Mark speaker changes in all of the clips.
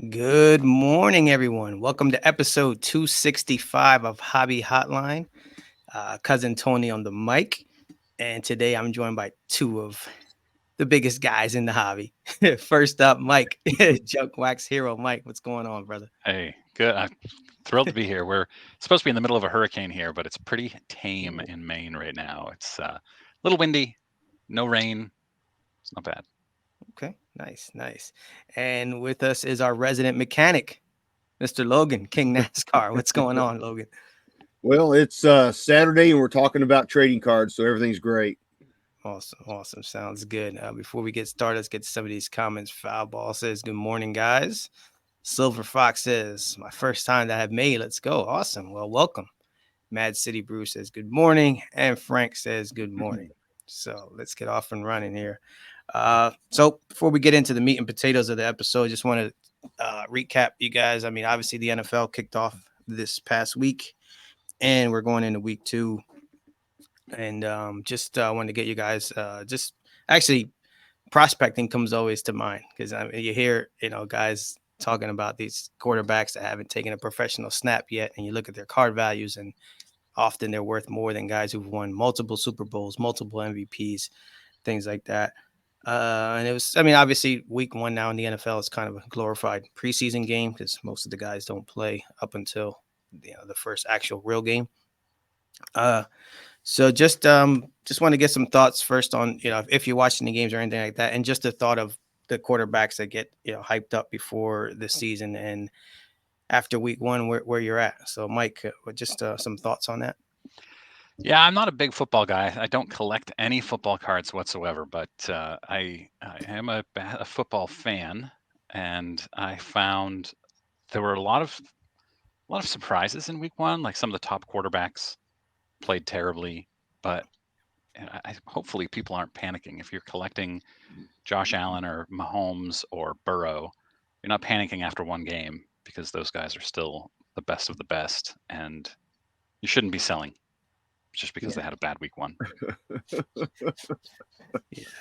Speaker 1: Good morning, everyone. Welcome to episode 265 of Hobby Hotline. Cousin Tony on the mic. And today I'm joined by two of the biggest guys in the hobby. First up, Mike, Junk Wax Hero. Mike, what's going on, brother?
Speaker 2: Hey, good. I'm thrilled to be here. We're supposed to be in the middle of a hurricane here, but it's pretty tame in Maine right now. It's a little windy, no rain. It's not bad.
Speaker 1: Okay, nice, nice. And with us is our resident mechanic, Mr. Logan, King NASCAR. What's going on, Logan?
Speaker 3: Well, it's Saturday and we're talking about trading cards, so everything's great.
Speaker 1: Awesome, awesome. Sounds good. Before we get started, let's get some of these comments. Foul Ball says, "Good morning, guys." Silver Fox says, "My first time that I've made. Let's go." Awesome. Well, welcome. Mad City Brew says, "Good morning." And Frank says, "Good morning." So let's get off and running here. So before we get into the meat and potatoes of the episode, just want to recap you guys. I mean, obviously the NFL kicked off this past week, and we're going into week two. And just wanted to get you guys just actually prospecting comes always to mind because you hear guys talking about these quarterbacks that haven't taken a professional snap yet, and you look at their card values, and often they're worth more than guys who've won multiple Super Bowls, multiple MVPs, things like that. And it was, I mean, obviously week one now in the NFL is kind of a glorified preseason game because most of the guys don't play up until the first actual real game. So just want to get some thoughts first on if you're watching the games or anything like that, and just the thought of the quarterbacks that get hyped up before the season and after week one where you're at. So Mike, just some thoughts on that.
Speaker 2: Yeah, I'm not a big football guy. I don't collect any football cards whatsoever, but I am a football fan, and I found there were a lot of surprises in week one. Like some of the top quarterbacks played terribly, but hopefully people aren't panicking. If you're collecting Josh Allen or Mahomes or Burrow, you're not panicking after one game because those guys are still the best of the best, and you shouldn't be selling just because they had a bad week one.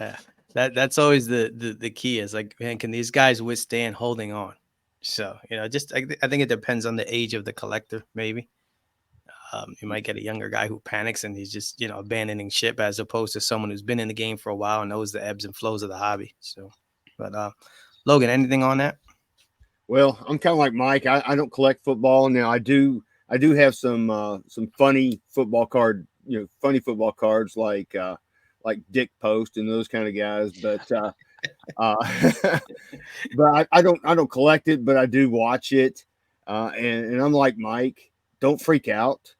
Speaker 1: Yeah, that's always the key is like, man, can these guys withstand holding on? So just I think it depends on the age of the collector, maybe. You might get a younger guy who panics and he's just, abandoning ship as opposed to someone who's been in the game for a while and knows the ebbs and flows of the hobby. So, but Logan, anything on that?
Speaker 3: Well, I'm kind of like Mike. I don't collect football now. I do have some funny football funny football cards like Dick Post and those kind of guys. But but I don't collect it, but I do watch it. And I'm like Mike. Don't freak out.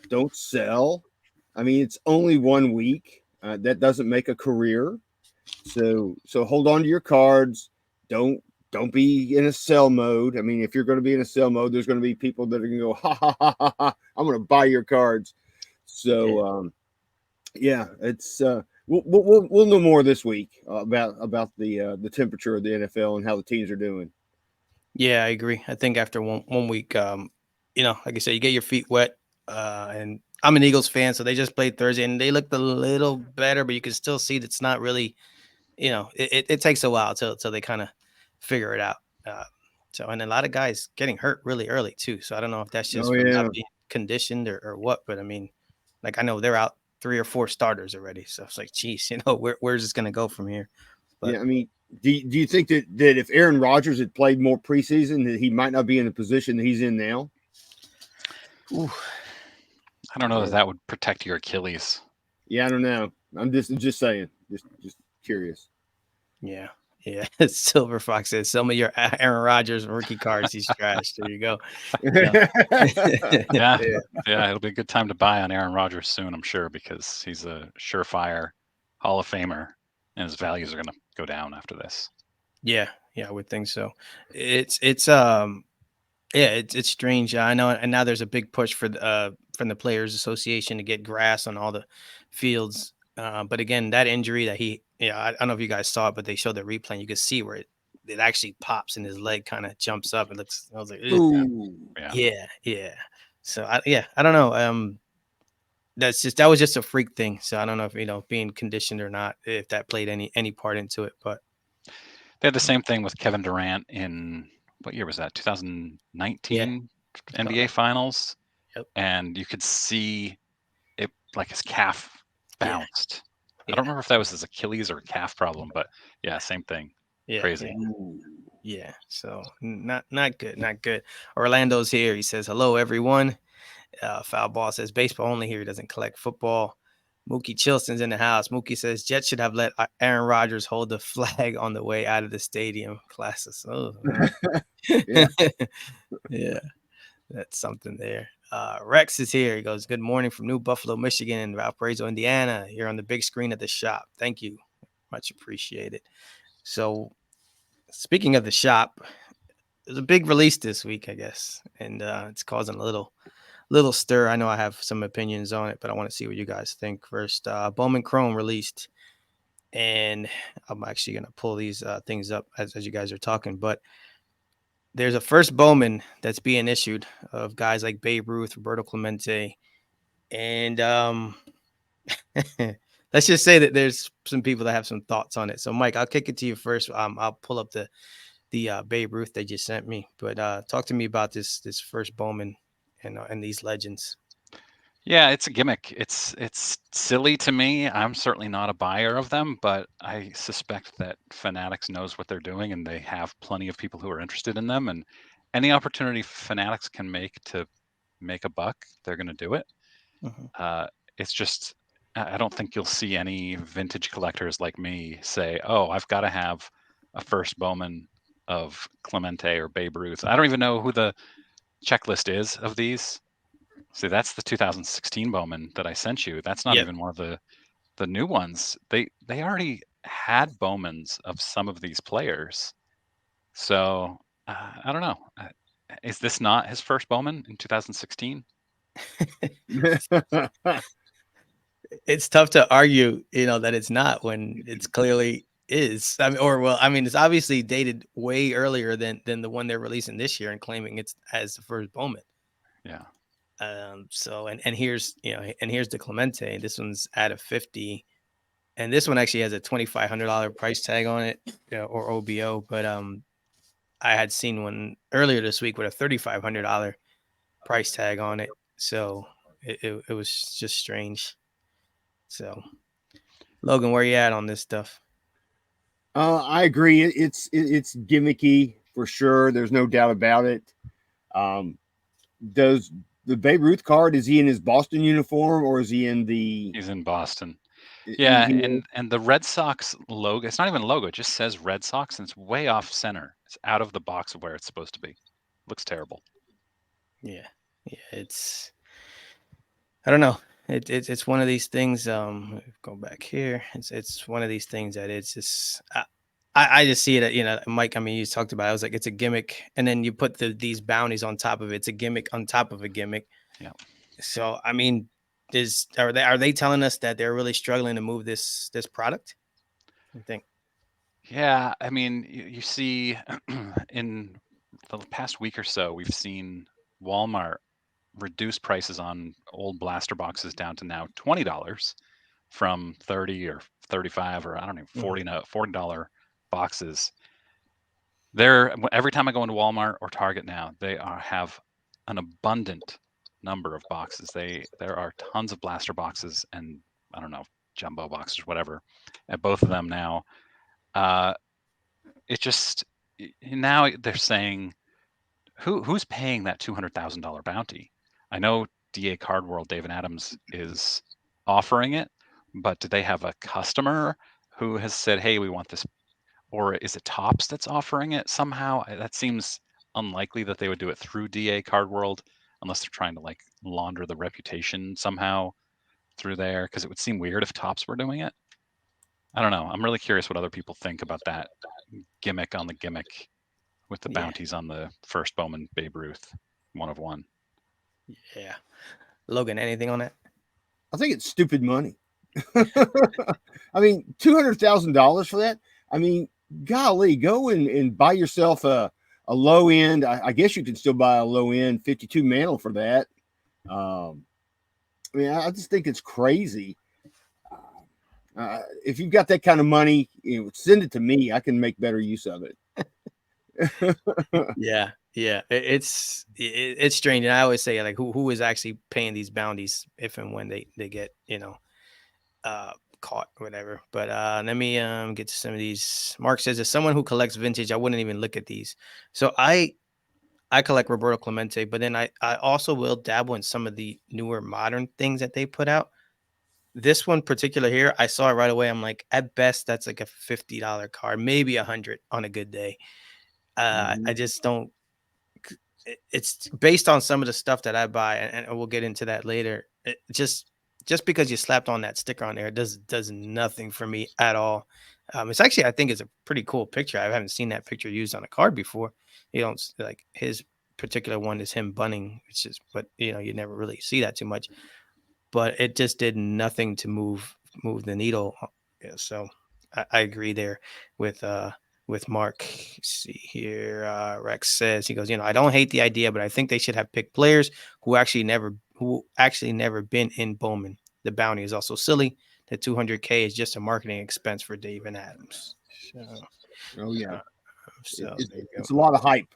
Speaker 3: Don't sell. I mean, it's only 1 week. That doesn't make a career. So hold on to your cards. Don't be in a sell mode. I mean, if you're going to be in a sell mode, there's going to be people that are going to go, ha ha ha ha ha. I'm going to buy your cards. So yeah, it's we'll know more this week about the temperature of the NFL and how the teams are doing.
Speaker 1: Yeah, I agree. I think after one week, like I said, you get your feet wet. And I'm an Eagles fan, so they just played Thursday, and they looked a little better, but you can still see that's not really, it takes a while till they kind of figure it out. So, and a lot of guys getting hurt really early too. So I don't know if that's just
Speaker 3: Oh
Speaker 1: from not
Speaker 3: yeah.
Speaker 1: being conditioned or what, but I mean, like I know they're out 3 or 4 starters already. So it's like, geez, where's this going to go from here? But
Speaker 3: Yeah, I mean, do you think that if Aaron Rodgers had played more preseason, that he might not be in the position that he's in now?
Speaker 1: ooh,
Speaker 2: I don't know
Speaker 3: Yeah,
Speaker 2: that that would protect your Achilles.
Speaker 3: yeah, I don't know. I'm just saying, just curious.
Speaker 1: yeah. Yeah, Silver Fox says some of your Aaron Rodgers rookie cards he's trashed. There you go. So,
Speaker 2: Yeah,
Speaker 3: Yeah,
Speaker 2: yeah, it'll be a good time to buy on Aaron Rodgers soon, I'm sure, because he's a surefire Hall of Famer, and his values are going to go down after this.
Speaker 1: yeah, I would think so. It's yeah, it's strange. I know, and now there's a big push for from the Players Association to get grass on all the fields. But again, that injury that I don't know if you guys saw it, but they showed the replay. And you could see where it actually pops and his leg kind of jumps up. It looks. I was like, "Ugh."
Speaker 3: ooh,
Speaker 2: Yeah,
Speaker 1: Yeah. So I don't know. That was just a freak thing. So I don't know if being conditioned or not, if that played any part into it. But
Speaker 2: they had the same thing with Kevin Durant in what year was that?
Speaker 1: Yeah.
Speaker 2: 2019 NBA Finals,
Speaker 1: Yep.
Speaker 2: and you could see it like his calf
Speaker 1: Yeah.
Speaker 2: bounced. I
Speaker 1: Yeah.
Speaker 2: don't remember if that was his Achilles or calf problem, but yeah, same thing.
Speaker 1: Yeah.
Speaker 2: Crazy.
Speaker 1: Yeah. Yeah. So not good. Not good. Orlando's here. He says, hello, everyone. Foul Ball says, baseball only here. He doesn't collect football. Mookie Chilson's in the house. Mookie says, Jets should have let Aaron Rodgers hold the flag on the way out of the stadium. Classes. Oh,
Speaker 3: Yeah.
Speaker 1: yeah. That's something there. Rex is here. He goes, good morning from New Buffalo, Michigan, and Valparaiso, Indiana. Here on the big screen at the shop. Thank you. Much appreciated. So, speaking of the shop, there's a big release this week, I guess, and it's causing a little stir. I know I have some opinions on it, but I want to see what you guys think first. Bowman Chrome released, and I'm actually going to pull these things up as you guys are talking, but there's a first Bowman that's being issued of guys like Babe Ruth, Roberto Clemente, and let's just say that there's some people that have some thoughts on it. So, Mike, I'll kick it to you first. I'll pull up the Babe Ruth they just sent me, but talk to me about this first Bowman and these legends.
Speaker 2: Yeah, it's a gimmick. It's silly to me. I'm certainly not a buyer of them, but I suspect that Fanatics knows what they're doing and they have plenty of people who are interested in them. And any opportunity Fanatics can make to make a buck, they're going to do it.
Speaker 1: Mhm.
Speaker 2: It's just, I don't think you'll see any vintage collectors like me say, oh, I've got to have a first Bowman of Clemente or Babe Ruth. I don't even know who the checklist is of these. See, that's the 2016 Bowman that I sent you. That's not
Speaker 1: Yep.
Speaker 2: even one of the new ones. They already had Bowmans of some of these players. So I don't know. Is this not his first Bowman in 2016?
Speaker 1: It's tough to argue, that it's not when it's clearly is. I mean, or well, I mean, it's obviously dated way earlier than the one they're releasing this year and claiming it's as the first Bowman.
Speaker 2: Yeah.
Speaker 1: So and here's and here's the Clemente. This one's at a 50, and this one actually has a $2,500 price tag on it, or OBO. But I had seen one earlier this week with a $3,500 price tag on it. So it was just strange. So Logan, where you at on this stuff?
Speaker 3: I agree. It's gimmicky for sure. There's no doubt about it. Um, does the Babe Ruth card, is he in his Boston uniform or is he in the?
Speaker 2: He's in Boston. Yeah,
Speaker 3: He,
Speaker 2: and the Red Sox logo, it's not even a logo, it just says Red Sox and it's way off center. It's out of the box of where it's supposed to be. Looks terrible.
Speaker 1: Yeah, yeah. I don't know. It's one of these things. Go back here. It's one of these things that it's just. I just see it. Mike. I mean, you talked about. It. I was like, it's a gimmick, and then you put these bounties on top of it. It's a gimmick on top of a gimmick.
Speaker 2: Yeah.
Speaker 1: So I mean, are they telling us that they're really struggling to move this product? I think.
Speaker 2: Yeah, I mean, you see in the past week or so, we've seen Walmart reduce prices on old blaster boxes down to now $20 from 30 or 35 or I don't know,
Speaker 1: Mhm.
Speaker 2: $40 boxes. They're every time I go into Walmart or Target now, have an abundant number of boxes. There are tons of blaster boxes and I don't know, jumbo boxes, whatever, at both of them now. Uh, it just now they're saying who's paying that $200,000 bounty? I know DA Card World, David Adams is offering it, but do they have a customer who has said, "Hey, we want this," or is it Topps that's offering it somehow? That seems unlikely that they would do it through DA Card World unless they're trying to like launder the reputation somehow through there, because it would seem weird if Topps were doing it. I don't know. I'm really curious what other people think about that gimmick on the gimmick with the
Speaker 1: Yeah,
Speaker 2: bounties on the first Bowman Babe Ruth 1 of 1.
Speaker 1: yeah. Logan, anything on that?
Speaker 3: I think it's stupid money. I mean, $200,000 for that. I mean, golly, go and buy yourself a low end. I guess you can still buy a low end 52 mantle for that. I mean, I just think it's crazy. If you've got that kind of money, send it to me. I can make better use of it.
Speaker 1: Yeah, yeah. It's strange, and I always say like, who is actually paying these bounties if and when they get uh caught or whatever. But let me get to some of these. Mark says, as someone who collects vintage, I wouldn't even look at these. So I collect Roberto Clemente, but then I also will dabble in some of the newer modern things that they put out. This one particular here, I saw it right away. I'm like, at best, that's like a $50 card, maybe 100 on a good day. I
Speaker 3: Mhm.
Speaker 1: just don't. It's based on some of the stuff that I buy, and we'll get into that later. Just because you slapped on that sticker on there, it does nothing for me at all. It's actually, I think it's a pretty cool picture. I haven't seen that picture used on a card before. You don't like his particular one is him bunning, which is, but you never really see that too much. But it just did nothing to move the needle. Yeah, so I agree there with Mark. Let's see here. Rex says, he goes, I don't hate the idea, but I think they should have picked players who actually never been in Bowman. The bounty is also silly. The 200K is just a marketing expense for Dave and Adams. So,
Speaker 3: Oh yeah,
Speaker 1: there you go.
Speaker 3: it's a lot of hype.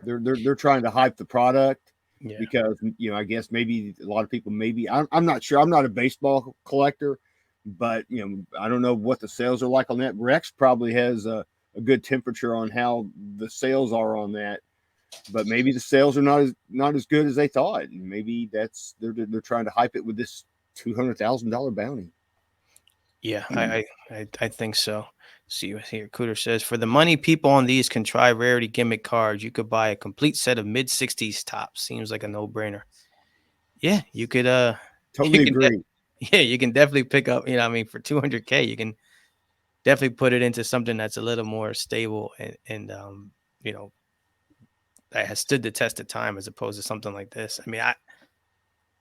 Speaker 3: They're trying to hype the product
Speaker 1: Yeah.
Speaker 3: because I guess maybe a lot of people maybe I'm not sure. I'm not a baseball collector, but I don't know what the sales are like on that. Rex probably has a good temperature on how the sales are on that, but maybe the sales are not as good as they thought. And maybe they're trying to hype it with this $200,000 bounty.
Speaker 1: Yeah, I think so. See what here. Cooter says, for the money people on these contrived rarity gimmick cards, you could buy a complete set of mid 60s tops. Seems like a no brainer. Yeah, you could you
Speaker 3: Totally
Speaker 1: can
Speaker 3: agree.
Speaker 1: yeah, you can definitely pick up, what I mean, for 200K, you can definitely put it into something that's a little more stable and you know, that has stood the test of time as opposed to something like this. I mean,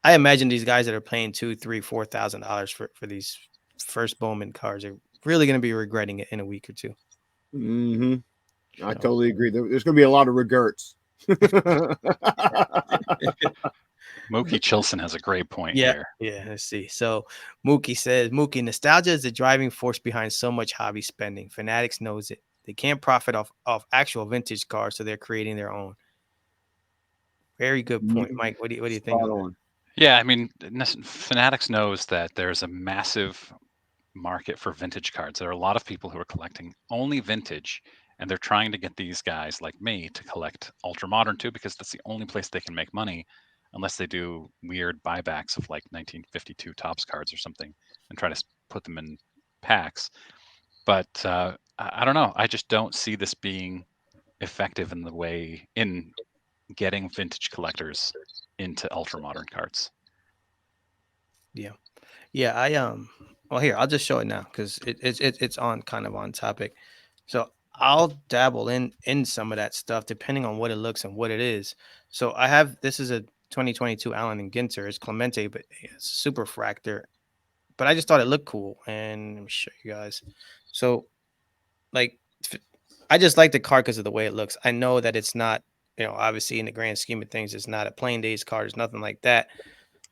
Speaker 1: I imagine these guys that are paying two, three, $4,000 for these first Bowman cards are really going to be regretting it in a week or two.
Speaker 3: Hmm. I
Speaker 1: So
Speaker 3: totally agree. There's going to be a lot of regrets.
Speaker 2: Mookie Chilson has a great point
Speaker 1: yeah,
Speaker 2: here.
Speaker 1: yeah. Let's see. So Mookie says, Mookie, nostalgia is the driving force behind so much hobby spending. Fanatics knows it. They can't profit off actual vintage cars, so they're creating their own. Very good point, Mike. What do you think
Speaker 3: Spot
Speaker 1: on that?
Speaker 3: on.
Speaker 2: Yeah, I mean, Fanatics knows that there's a massive market for vintage cards. There are a lot of people who are collecting only vintage, and they're trying to get these guys like me to collect ultra modern too, because that's the only place they can make money, unless they do weird buybacks of like 1952 Topps cards or something and try to put them in packs. But I don't know. I just don't see this being effective in the way in getting vintage collectors into ultra modern cards.
Speaker 1: Yeah. Yeah, well, here, I'll just show it now because it's on kind of on topic. So I'll dabble in some of that stuff depending on what it looks and what it is. So I have, this is a 2022 Allen and Ginter. It's Clemente, but it's super fractor. But I just thought it looked cool, and let me show you guys. So like, I just like the card because of the way it looks. I know that it's not, obviously in the grand scheme of things, it's not a plain days card. It's nothing like that.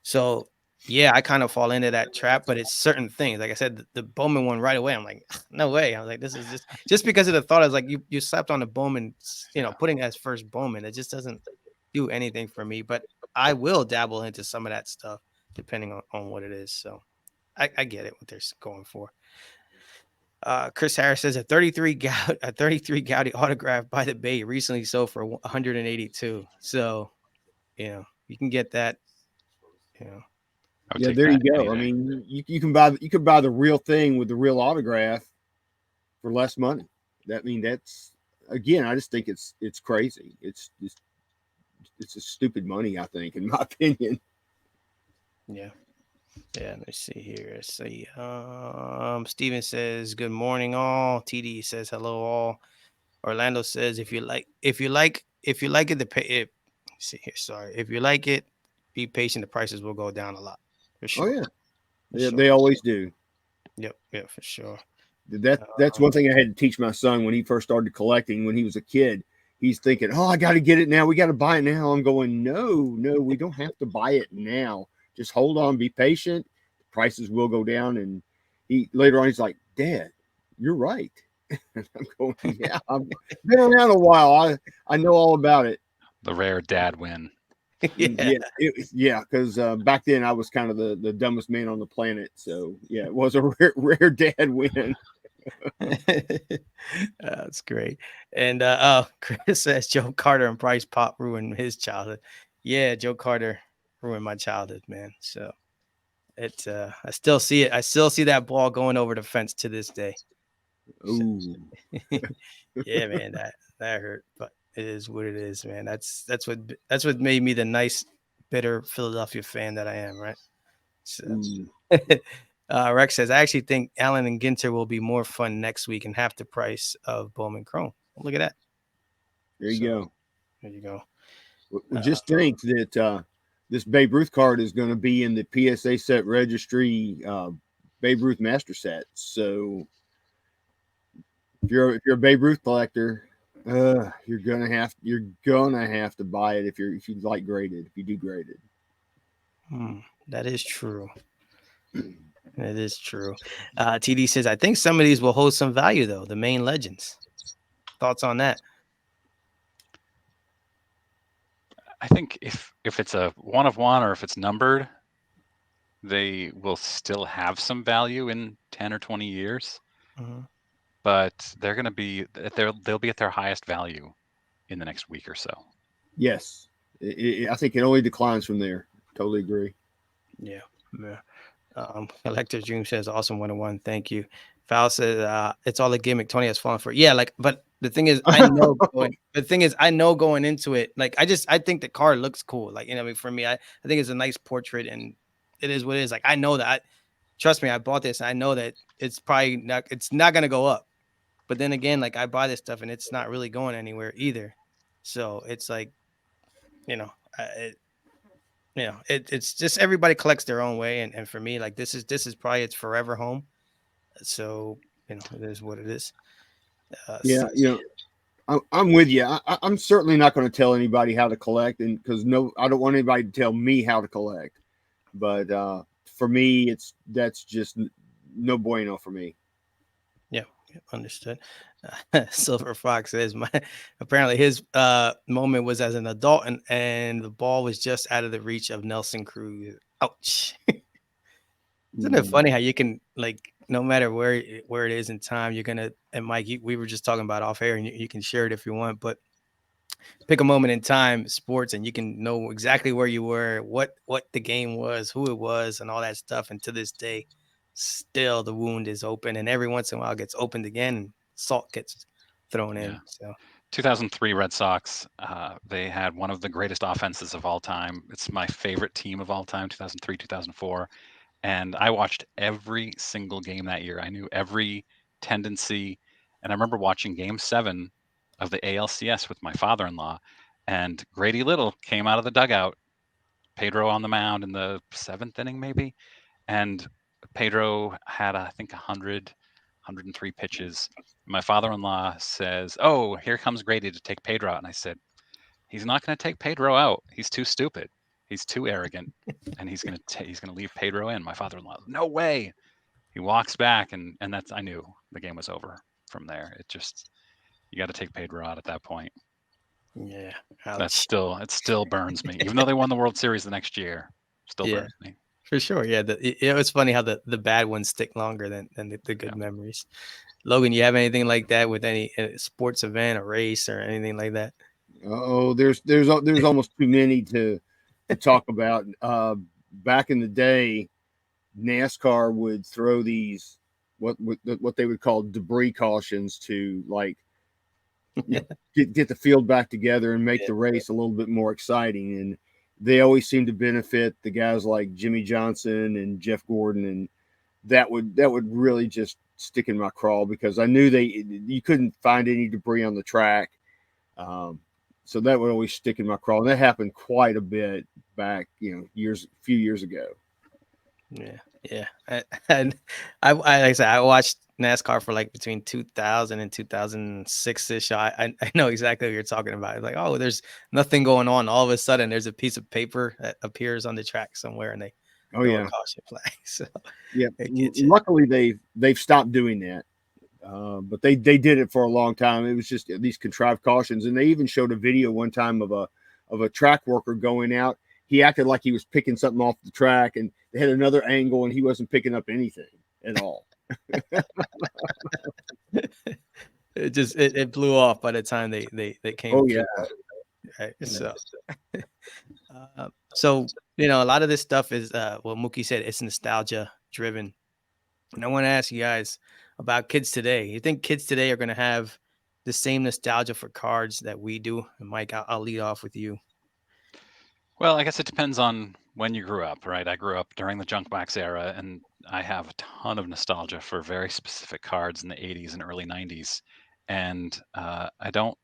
Speaker 1: So yeah, I kind of fall into that trap, but it's certain things. Like I said, the Bowman one right away, I'm like, no way. I was like, this is just because of the thought. I was like, you slapped on the Bowman,
Speaker 2: Yeah.
Speaker 1: putting it as first Bowman. It just doesn't do anything for me. But I will dabble into some of that stuff depending on what it is. So I get it what they're going for. Chris Harris says a 33 Gaudy autograph by the Bay recently sold for 182. So you can get that. You know,
Speaker 2: I would
Speaker 3: Yeah,
Speaker 2: take
Speaker 3: there
Speaker 2: that
Speaker 3: you
Speaker 2: any
Speaker 3: go. I
Speaker 2: day.
Speaker 3: mean, you could buy the real thing with the real autograph for less money. That's again. I just think it's crazy. It's a stupid money. I think, in my opinion.
Speaker 1: yeah. Yeah, let's see here. Let's see. Steven says, good morning, all. TD says, hello, all. Orlando says, if you like it, the pay it. Let's see here. Sorry. If you like it, be patient. The prices will go down a lot. For
Speaker 3: Oh
Speaker 1: sure.
Speaker 3: yeah,
Speaker 1: For
Speaker 3: they,
Speaker 1: sure.
Speaker 3: they always do.
Speaker 1: Yep. Yeah, for sure.
Speaker 3: That's one thing I had to teach my son when he first started collecting when he was a kid. He's thinking, "Oh, I got to get it now. We got to buy it now." I'm going, "No, no, we don't have to buy it now. Just hold on, be patient. The prices will go down." And he later on, he's like, "Dad, you're right. I'm going, yeah, I've been around a while. I know all about it.
Speaker 2: The rare dad win.
Speaker 1: Yeah.
Speaker 3: Yeah, yeah, because back then I was kind of the dumbest man on the planet. So yeah, it was a rare dad win.
Speaker 1: That's great. And Chris says Joe Carter and Bryce Pop ruined his childhood. Yeah, Joe Carter ruined my childhood, man. So it I still see it. I still see that ball going over the fence to this day. So,
Speaker 3: Ooh,
Speaker 1: yeah, man, that hurt, but it is what it is, man. That's what made me the nice, bitter Philadelphia fan that I am, right? So
Speaker 3: ooh.
Speaker 1: Rex says, I actually think Allen and Ginter will be more fun next week and half the price of Bowman Chrome. Look at that.
Speaker 3: There you
Speaker 1: So
Speaker 3: go.
Speaker 1: there you go.
Speaker 3: Well,
Speaker 1: Uh,
Speaker 3: just think that this Babe Ruth card is going to be in the PSA set registry Babe Ruth master set. So if you're a Babe Ruth collector, you're gonna have to buy it if you like graded, if you do graded.
Speaker 1: that is true. That is true. TD says, I think some of these will hold some value, though. The main legends. Thoughts on that?
Speaker 2: I think if it's a one of one or if it's numbered, they will still have some value in 10 or 20 years,
Speaker 1: Mhm.
Speaker 2: but they'll be at their highest value in the next week or so.
Speaker 3: Yes, I think it only declines from there. Totally agree.
Speaker 1: Yeah. Yeah. Collector's Dream says, awesome 101. Thank you. Val says, it's all a gimmick. Tony has fallen for it. Yeah, like, but the thing is, I know going into it, like, I think the card looks cool. Like, I mean, for me, I think it's a nice portrait and it is what it is. Like, I know that, trust me, I bought this. And I know that it's not going to go up. But then again, like, I buy this stuff and it's not really going anywhere either. So it's like, you know, it, it's just everybody collects their own way. And for me, like, this is probably its forever home. So, it is what it is.
Speaker 3: Yeah, I'm with you. I'm certainly not going to tell anybody how to collect, and because no, I don't want anybody to tell me how to collect. But for me, that's just no bueno for me.
Speaker 1: Yeah, understood. Silver Fox says my apparently his moment was as an adult and the ball was just out of the reach of Nelson Cruz. Ouch. Isn't it
Speaker 3: Mm.
Speaker 1: funny how you can, like, no matter where it is in time, you're gonna, and Mike, we were just talking about off air, and you can share it if you want, but pick a moment in time, sports, and you can know exactly where you were, what the game was, who it was, and all that stuff. And to this day, still the wound is open, and every once in a while it gets opened again, and salt gets thrown
Speaker 2: Yeah.
Speaker 1: in. So
Speaker 2: 2003 Red Sox, they had one of the greatest offenses of all time. It's my favorite team of all time, 2003, 2004. And I watched every single game that year. I knew every tendency. And I remember watching game 7 of the ALCS with my father in law. And Grady Little came out of the dugout, Pedro on the mound in the 7th inning, maybe. And Pedro had, I think, 103 pitches. My father in law says, "Oh, here comes Grady to take Pedro out." And I said, "He's not going to take Pedro out. He's too stupid. He's too arrogant. And he's gonna leave Pedro in." My father in law, "No way." He walks back, and that's, I knew the game was over from there. It just, you got to take Pedro out at that point.
Speaker 1: yeah,
Speaker 2: That's
Speaker 1: ouch.
Speaker 2: still, it still burns me. Even though they won the World Series the next year, still
Speaker 1: Yeah,
Speaker 2: burns me.
Speaker 1: for sure. Yeah, it's funny how the bad ones stick longer than the
Speaker 2: Yeah.
Speaker 1: good memories. Logan, you have anything like that with any sports event or race or anything like that?
Speaker 3: Oh, there's almost too many to talk about. Back in the day, NASCAR would throw these what they would call debris cautions to, like, get the field back together and make
Speaker 1: Yeah,
Speaker 3: the race a little bit more exciting. And they always seem to benefit the guys like Jimmy Johnson and Jeff Gordon, and that would really just stick in my craw because I knew you couldn't find any debris on the track. Um, so that would always stick in my craw, and that happened quite a bit back, few years ago.
Speaker 1: yeah, yeah. And like I said, I watched NASCAR for like between 2000 and 2006 ish. I know exactly what you're talking about. It's like, oh, there's nothing going on. All of a sudden, there's a piece of paper that appears on the track somewhere, and they
Speaker 3: Oh
Speaker 1: throw a
Speaker 3: yeah,
Speaker 1: caution flag. So
Speaker 3: yeah.
Speaker 1: it gets you.
Speaker 3: Luckily, they've stopped doing that. But they did it for a long time. It was just these contrived cautions, and they even showed a video one time of a track worker going out. He acted like he was picking something off the track, and they had another angle, and he wasn't picking up anything at all.
Speaker 1: It blew off by the time they came
Speaker 3: Oh
Speaker 1: through.
Speaker 3: yeah.
Speaker 1: Right. So you know, a lot of this stuff is what Mookie said, it's nostalgia driven. And I want to ask you guys about kids today. You think kids today are going to have the same nostalgia for cards that we do? And Mike, I'll lead off with you.
Speaker 2: Well, I guess it depends on when you grew up, right? I grew up during the junk box era, and I have a ton of nostalgia for very specific cards in the 80s and early 90s. And I don't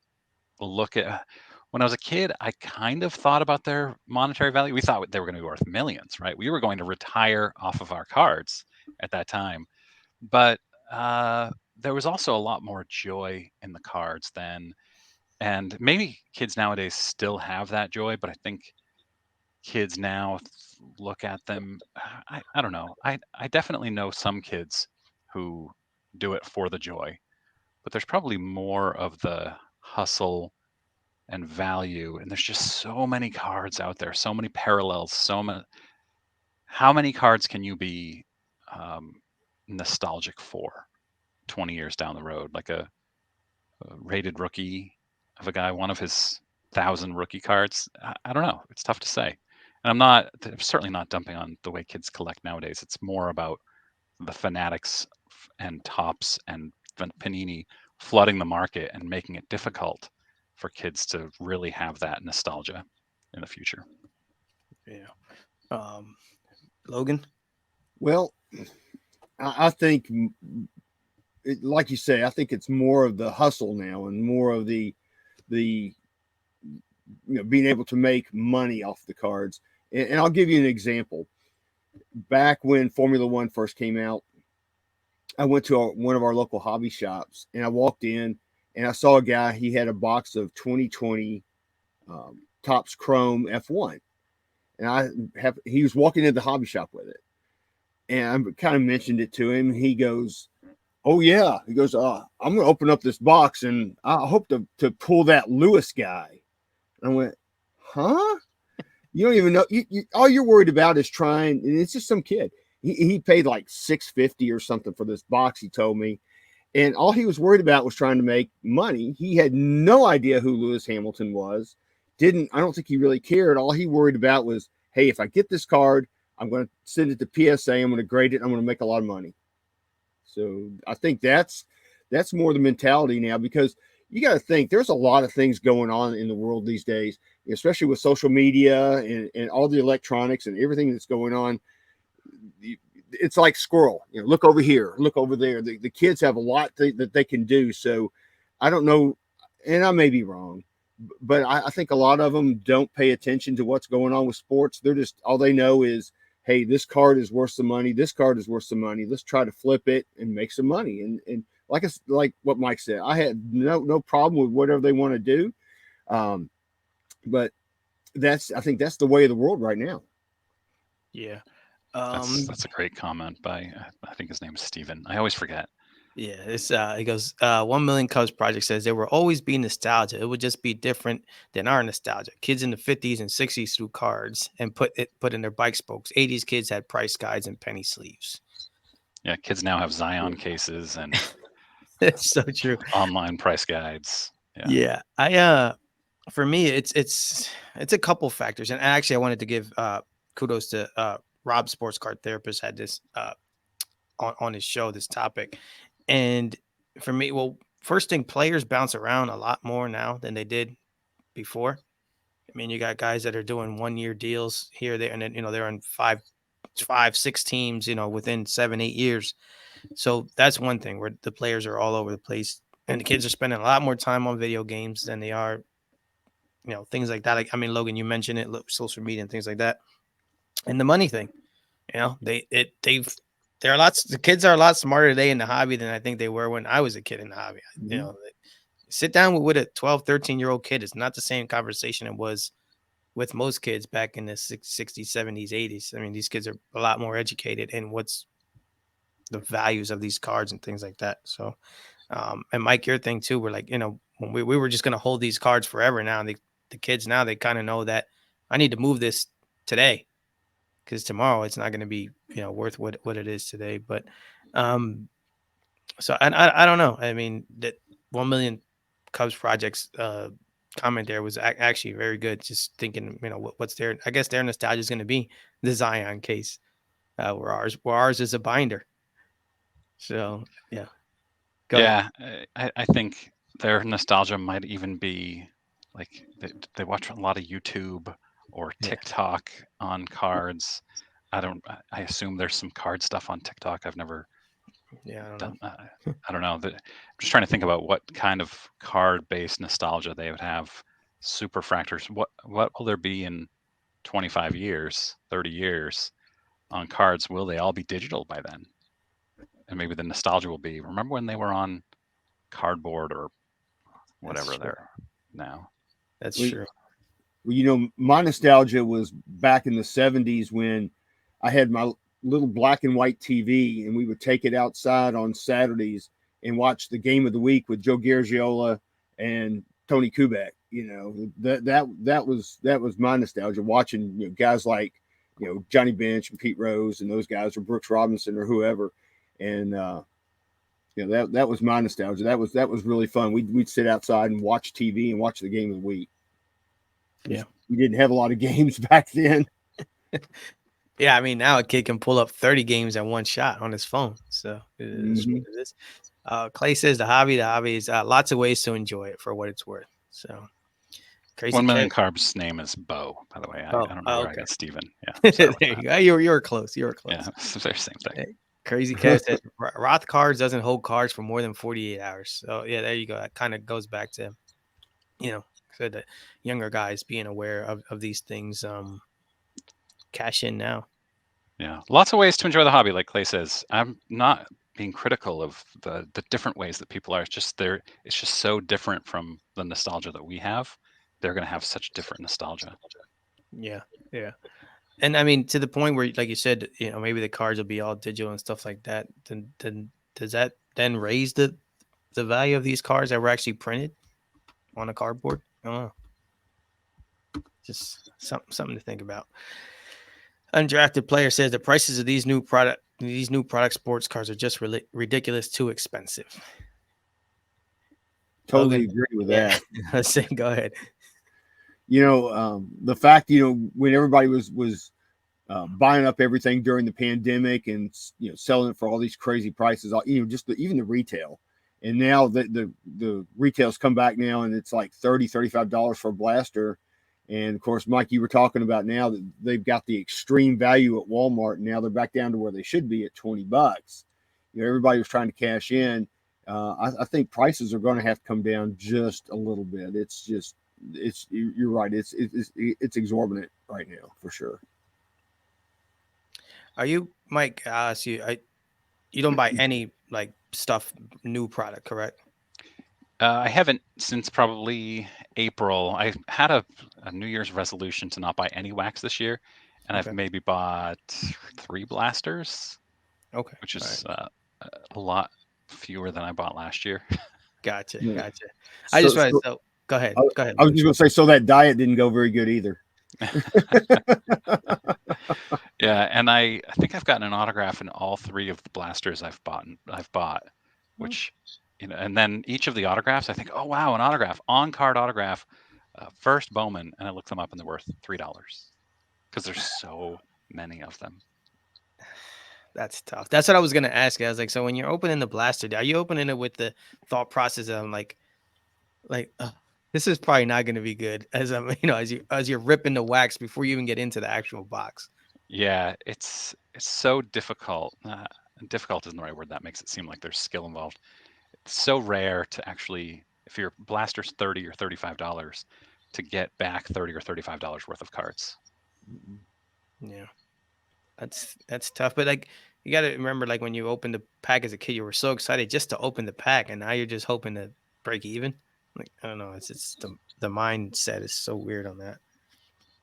Speaker 2: look at when I was a kid, I kind of thought about their monetary value. We thought they were going to be worth millions, right? We were going to retire off of our cards at that time. But there was also a lot more joy in the cards then. And maybe kids nowadays still have that joy, but I think kids now look at them. I don't know. I definitely know some kids who do it for the joy, but there's probably more of the hustle and value. And there's just so many cards out there, so many parallels, so many. How many cards can you be um, nostalgic for 20 years down the road? Like a rated rookie of a guy, one of his 1,000 rookie cards. I don't know. It's tough to say. And I'm certainly not dumping on the way kids collect nowadays. It's more about the fanatics and tops and Panini flooding the market and making it difficult for kids to really have that nostalgia in the future.
Speaker 1: Yeah. Um, Logan?
Speaker 3: Well, I think, like you say, I think it's more of the hustle now, and more of the being able to make money off the cards. And I'll give you an example. Back when Formula One first came out, I went to one of our local hobby shops, and I walked in and I saw a guy. He had a box of 2020 Topps Chrome F1, and he was walking into the hobby shop with it, and I kind of mentioned it to him. He goes, "Oh yeah," he goes, "I'm going to open up this box, and I hope to pull that Lewis guy." And I went, "Huh? You don't even know. All you're worried about is trying." And it's just some kid. He paid like $650 or something for this box. He told me, and all he was worried about was trying to make money. He had no idea who Lewis Hamilton was. I don't think he really cared. All he worried about was, hey, if I get this card, I'm going to send it to PSA. I'm going to grade it. I'm going to make a lot of money. So I think that's more the mentality now, because you got to think there's a lot of things going on in the world these days, especially with social media and all the electronics and everything that's going on. It's like squirrel, look over here, look over there. The kids have a lot that they can do. So I don't know, and I may be wrong, but I think a lot of them don't pay attention to what's going on with sports. They're just, all they know is, hey, this card is worth some money. This card is worth some money. Let's try to flip it and make some money. And like what Mike said, I had no problem with whatever they want to do. But I think that's the way of the world right now.
Speaker 1: Yeah.
Speaker 2: That's a great comment by I think his name is Steven. I always forget.
Speaker 1: Yeah, it's he goes, 1 Million Cubs Project says there will always be nostalgia. It would just be different than our nostalgia. Kids in the 50s and 60s threw cards and put in their bike spokes. 80s kids had price guides and penny sleeves.
Speaker 2: Yeah, kids now have Zion cases and
Speaker 1: It's so true.
Speaker 2: online price guides.
Speaker 1: Yeah. I for me it's a couple factors. And actually I wanted to give kudos to Rob, sports card therapist, had this on his show, this topic. And for me, well, first thing, players bounce around a lot more now than they did before. I mean, you got guys that are doing 1 year deals here, there, and then, they're on five, six teams, within 7, 8 years. So that's one thing where the players are all over the place, and the kids are spending a lot more time on video games than they are, things like that. Like, I mean, Logan, you mentioned it, social media and things like that. And the money thing, the kids are a lot smarter today in the hobby than I think they were when I was a kid in the hobby.
Speaker 3: Mm-hmm.
Speaker 1: Sit down with a 12, 13-year-old kid. It's not the same conversation it was with most kids back in the 60s, 70s, 80s. I mean, these kids are a lot more educated in what's the values of these cards and things like that. So And Mike, your thing too. We're like, when we were just gonna hold these cards forever. Now the kids now they kind of know that I need to move this today because tomorrow it's not gonna be worth what it is today. But um, so I don't know. I mean that 1 million Cubs projects comment there was actually very good. Just thinking, what's their I guess their nostalgia is gonna be the Zion case, where ours is a binder. So yeah, go ahead.
Speaker 2: Yeah, I think their nostalgia might even be like they watch a lot of YouTube or
Speaker 1: Yeah,
Speaker 2: TikTok on cards. I assume there's some card stuff on TikTok. I've never
Speaker 1: yeah, I don't know.
Speaker 2: done. I don't know. I'm just trying to think about what kind of card-based nostalgia they would have. Super fractors. What will there be in 25 years, 30 years on cards? Will they all be digital by then? And maybe the nostalgia will be, remember when they were on cardboard or
Speaker 1: That's
Speaker 2: whatever
Speaker 1: true.
Speaker 2: they're now.
Speaker 1: That's
Speaker 3: We,
Speaker 1: true.
Speaker 3: my nostalgia was back in the 70s when I had my little black and white TV, and we would take it outside on Saturdays and watch the game of the week with Joe Garagiola and Tony Kubek. That was my nostalgia, watching guys like Johnny Bench and Pete Rose and those guys, or Brooks Robinson or whoever. And that was my nostalgia. That was really fun. We'd sit outside and watch TV and watch the game of the week.
Speaker 1: Yeah.
Speaker 3: We didn't have a lot of games back then.
Speaker 1: Yeah, I mean, now a kid can pull up 30 games at one shot on his phone. So it is
Speaker 3: Mm-hmm.
Speaker 1: what it is. Clay says the hobby is lots of ways to enjoy it for what it's worth. So Crazy
Speaker 2: 1
Speaker 1: Kev.
Speaker 2: million carbs name is Bo, by the way. I don't know
Speaker 1: Oh,
Speaker 2: where I
Speaker 1: okay.
Speaker 2: got Steven. Yeah,
Speaker 1: There
Speaker 2: sorry about
Speaker 1: you
Speaker 2: that.
Speaker 1: go. You were close. You were
Speaker 2: Yeah,
Speaker 1: close.
Speaker 2: it's the very same thing.
Speaker 1: Hey, Crazy Kev said Roth cards doesn't hold cards for more than 48 hours. So yeah, there you go. That kind of goes back to, you know, so the younger guys being aware of these things. Cash in now.
Speaker 2: Yeah, lots of ways to enjoy the hobby, like Clay says. I'm not being critical of the different ways that people are. It's just It's just so different from the nostalgia that we have. They're going to have such different nostalgia.
Speaker 1: Yeah. Yeah. And I mean, to the point where, like you said, maybe the cards will be all digital and stuff like that. Then does that then raise the value of these cards that were actually printed on a cardboard? I don't know. Just something to think about. Undrafted player says the prices of these new product sports cards are just ridiculous, too expensive.
Speaker 3: Totally
Speaker 1: Logan,
Speaker 3: agree with
Speaker 1: yeah,
Speaker 3: that.
Speaker 1: go ahead.
Speaker 3: The fact, when everybody was buying up everything during the pandemic and selling it for all these crazy prices, just even the retail, and now the retails come back now and it's like $30-$35 for a blaster. And of course, Mike, you were talking about now that they've got the extreme value at Walmart, and now they're back down to where they should be at $20. Everybody was trying to cash in. I think prices are going to have to come down just a little bit. You're right. It's exorbitant right now for sure.
Speaker 1: Are you, Mike? You don't buy any like stuff, new product, correct?
Speaker 2: I haven't since probably April. I had a New Year's resolution to not buy any wax this year, and I've
Speaker 1: Okay.
Speaker 2: maybe bought 3 blasters,
Speaker 1: Okay.
Speaker 2: which
Speaker 1: All right.
Speaker 2: is a lot fewer than I bought last year.
Speaker 1: Gotcha.
Speaker 3: Yeah.
Speaker 1: Gotcha. I
Speaker 3: So,
Speaker 1: just want
Speaker 3: so
Speaker 1: to. Go ahead.
Speaker 3: I,
Speaker 1: Go ahead,
Speaker 3: I was
Speaker 1: Logan.
Speaker 3: just going to say, so that diet didn't go very good either.
Speaker 2: Yeah, and I think I've gotten an autograph in all 3 of the blasters I've bought,
Speaker 1: Hmm.
Speaker 2: which and then each of the autographs I think, oh wow, an autograph, on card autograph, first Bowman, and I look them up and they're worth $3 because there's so many of them.
Speaker 1: That's tough. That's what I was gonna ask you. I was like, so when you're opening the blaster, are you opening it with the thought process of like, this is probably not gonna be good as as you're ripping the wax before you even get into the actual box.
Speaker 2: Yeah, it's so difficult. Difficult isn't the right word. That makes it seem like there's skill involved. It's so rare to actually, if your blaster's $30 or $35, to get back $30 or $35 worth of cards.
Speaker 1: Yeah, that's tough. But like, you got to remember, like when you opened the pack as a kid, you were so excited just to open the pack, and now you're just hoping to break even. Like, I don't know. It's the mindset is so weird on that.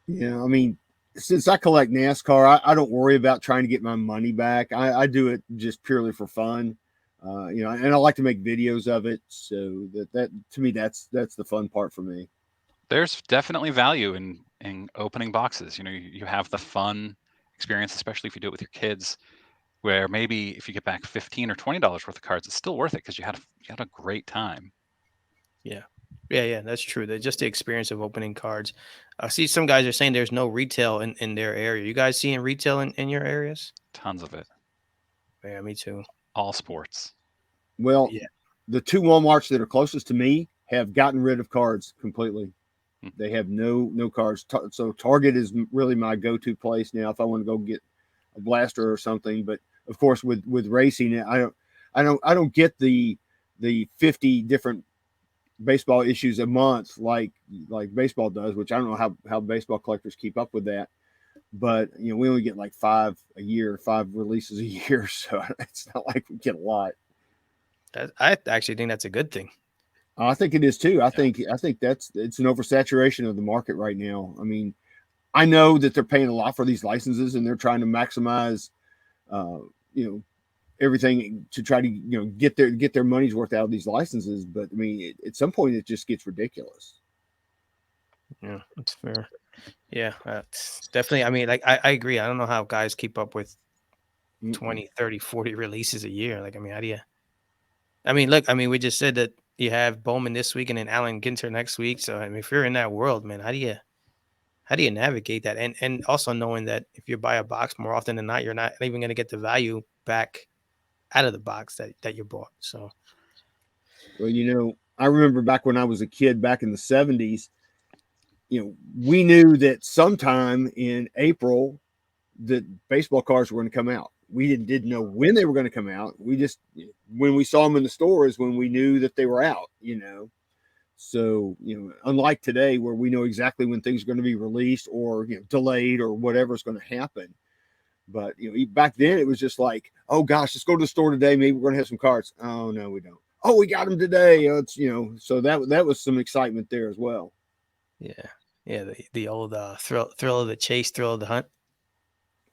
Speaker 3: Yeah, I mean, since I collect NASCAR, I don't worry about trying to get my money back. I do it just purely for fun. And I like to make videos of it. So that to me, that's the fun part for me.
Speaker 2: There's definitely value in opening boxes. You have the fun experience, especially if you do it with your kids, where maybe if you get back $15 or $20 worth of cards, it's still worth it because you had a great time.
Speaker 1: Yeah. Yeah, that's true. Just the experience of opening cards. I see some guys are saying there's no retail in their area. You guys seeing retail in your areas?
Speaker 2: Tons of it.
Speaker 1: Yeah, me too.
Speaker 2: All sports.
Speaker 3: Well,
Speaker 1: Yeah.
Speaker 3: the two Walmarts that are closest to me have gotten rid of cards completely.
Speaker 2: Hmm.
Speaker 3: They have no cards. So Target is really my go-to place now if I want to go get a blaster or something. But of course, with racing, I don't get the 50 different baseball issues a month like baseball does, which I don't know how baseball collectors keep up with that. But we only get like 5 a year, 5 releases a year, so it's not like we get a lot.
Speaker 1: I actually think that's a good thing.
Speaker 3: I think it is too. I
Speaker 2: Yeah.
Speaker 3: think I think it's an oversaturation of the market right now. I mean, I know that they're paying a lot for these licenses and they're trying to maximize, uh, you know, everything to try to get their money's worth out of these licenses. But I mean, at some point, it just gets ridiculous.
Speaker 1: Yeah, that's fair. Yeah, that's definitely. I mean, like I agree. I don't know how guys keep up with
Speaker 3: Mm-mm.
Speaker 1: 20, 30, 40 releases a year. Like, I mean, how do you? I mean, look, I mean, we just said that you have Bowman this week and then Allen Ginter next week. So, I mean, if you're in that world, man, how do you navigate that? And also knowing that if you buy a box more often than not, you're not even going to get the value back out of the box that you bought. So,
Speaker 3: Well, I remember back when I was a kid, back in the '70s. We knew that sometime in April that baseball cards were going to come out. We didn't know when they were going to come out. We just when we saw them in the stores when we knew that they were out. So unlike today where we know exactly when things are going to be released or delayed or whatever's going to happen. But back then it was just like, oh gosh, let's go to the store today. Maybe we're going to have some cards. Oh no, we don't. Oh, we got them today. It's so that was some excitement there as well.
Speaker 1: yeah. Yeah, the old thrill of the chase, thrill of the hunt.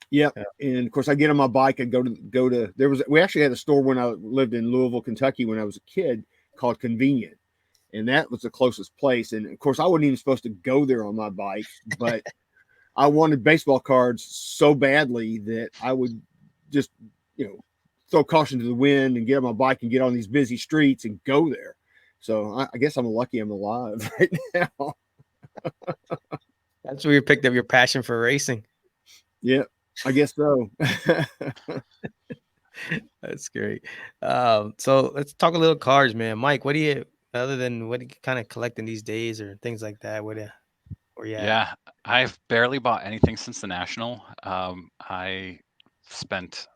Speaker 3: Yep.
Speaker 1: Yeah.
Speaker 3: And of course, I get on my bike and go to. We actually had a store when I lived in Louisville, Kentucky, when I was a kid called Convenient, and that was the closest place. And of course, I wasn't even supposed to go there on my bike, but I wanted baseball cards so badly that I would just throw caution to the wind and get on my bike and get on these busy streets and go there. So I guess I'm lucky I'm alive right now.
Speaker 1: That's where you picked up your passion for racing.
Speaker 3: Yeah, I guess so.
Speaker 1: That's great. So let's talk a little cards, man. Mike, other than what are you kind of collecting these days or things like that? Where you at?
Speaker 2: Yeah, I've barely bought anything since the National. I spent,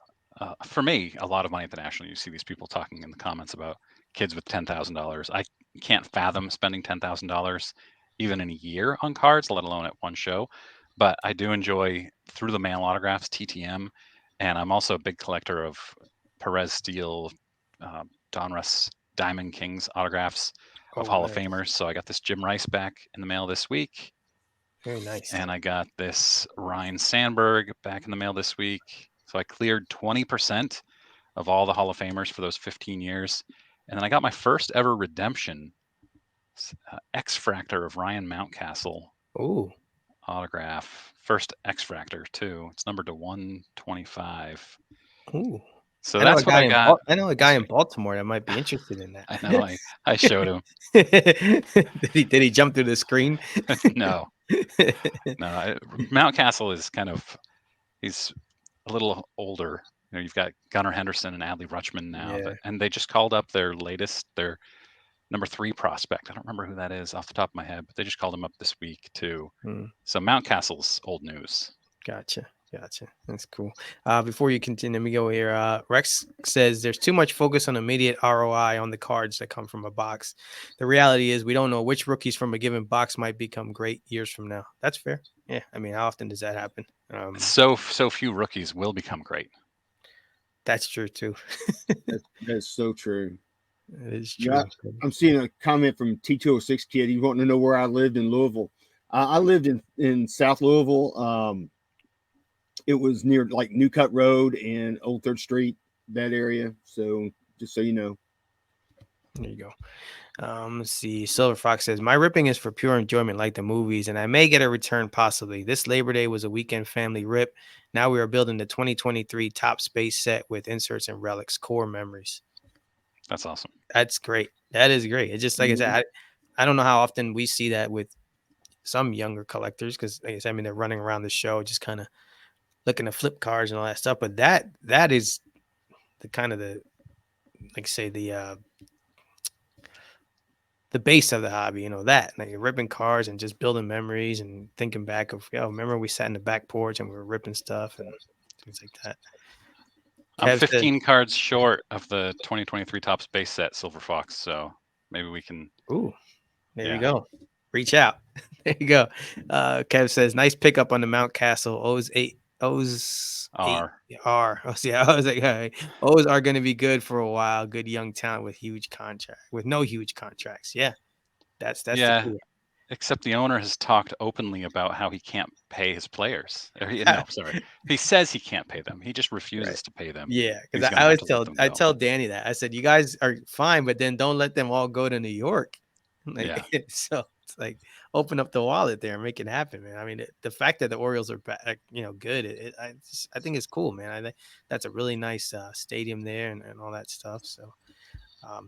Speaker 2: for me, a lot of money at the National. You see these people talking in the comments about kids with $10,000. I can't fathom spending $10,000 even in a year on cards, let alone at one show. But I do enjoy through the mail autographs, TTM, and I'm also a big collector of Perez Steel, Donruss Diamond Kings autographs of
Speaker 1: Oh,
Speaker 2: Hall of
Speaker 1: nice.
Speaker 2: Famers. So I got this Jim Rice back in the mail this week.
Speaker 1: Very nice.
Speaker 2: And I got this Ryan Sandberg back in the mail this week. So I cleared 20% of all the Hall of Famers for those 15 years. And then I got my first ever redemption X Fractor of Ryan Mountcastle
Speaker 1: Oh,
Speaker 2: autograph. First X Fractor, too. It's numbered to 125.
Speaker 1: ooh.
Speaker 2: So that's what I got
Speaker 1: I know a guy
Speaker 2: this
Speaker 1: in
Speaker 2: week.
Speaker 1: Baltimore that might be interested in that.
Speaker 2: I know I showed him.
Speaker 1: Did he jump through the screen?
Speaker 2: No, no. Mountcastle is he's a little older. You've got Gunnar Henderson and Adley Rutschman now,
Speaker 1: Yeah.
Speaker 2: and they just called up their number 3 prospect. I don't remember who that is off the top of my head, but they just called him up this week too.
Speaker 1: Hmm.
Speaker 2: So Mountcastle's old news.
Speaker 1: Gotcha. Gotcha. That's cool. Before you continue, let me go here. Rex says there's too much focus on immediate ROI on the cards that come from a box. The reality is we don't know which rookies from a given box might become great years from now. That's fair. Yeah. I mean, how often does that happen?
Speaker 2: So few rookies will become great.
Speaker 1: That's true too.
Speaker 3: That's so true.
Speaker 1: That is
Speaker 3: Yeah,
Speaker 1: true.
Speaker 3: I'm seeing a comment from T206 kid. He's wanting to know where I lived in Louisville. I lived in South Louisville. It was near like New Cut Road and Old Third Street, that area. So Just so you know.
Speaker 1: There you go. Let's see. Silver Fox says, my ripping is for pure enjoyment, like the movies, and I may get a return possibly. This Labor Day was a weekend family rip. Now we are building the 2023 top space set with inserts and relics, core memories.
Speaker 2: That's awesome.
Speaker 1: That's great. That is great. It's just like I said, I don't know how often we see that with some younger collectors because, like I said, I mean, they're running around the show just kind of looking to flip cards and all that stuff. But that is the kind of the, like say, the base of the hobby, that like ripping cars and just building memories and thinking back of, remember we sat in the back porch and we were ripping stuff and things like that.
Speaker 2: I'm
Speaker 1: Kev said,
Speaker 2: 15 cards short of the 2023 top space set, Silver Fox. So maybe we can.
Speaker 1: ooh, there you
Speaker 2: Yeah.
Speaker 1: go. Reach out. There you go. Kev says, nice pickup on the Mount Castle. O's
Speaker 2: R.
Speaker 1: R. Oh, see, I was like, all right. O's are going to be good for a while. Good young talent with no huge contracts. Yeah, that's the
Speaker 2: Yeah.
Speaker 1: key.
Speaker 2: Except the owner has talked openly about how he can't pay his players. No, sorry. He says he can't pay them. He just refuses
Speaker 1: Right.
Speaker 2: to pay them.
Speaker 1: Yeah,
Speaker 2: He's
Speaker 1: because
Speaker 2: gonna
Speaker 1: I
Speaker 2: have
Speaker 1: always
Speaker 2: to let
Speaker 1: tell
Speaker 2: them
Speaker 1: I
Speaker 2: go.
Speaker 1: tell Danny that. I said, you guys are fine, but then don't let them all go to New York. Like,
Speaker 2: Yeah.
Speaker 1: so it's like open up the wallet there and make it happen, man. I mean, the fact that the Orioles are back, good. I think it's cool, man. I think that's a really nice stadium there and all that stuff. So,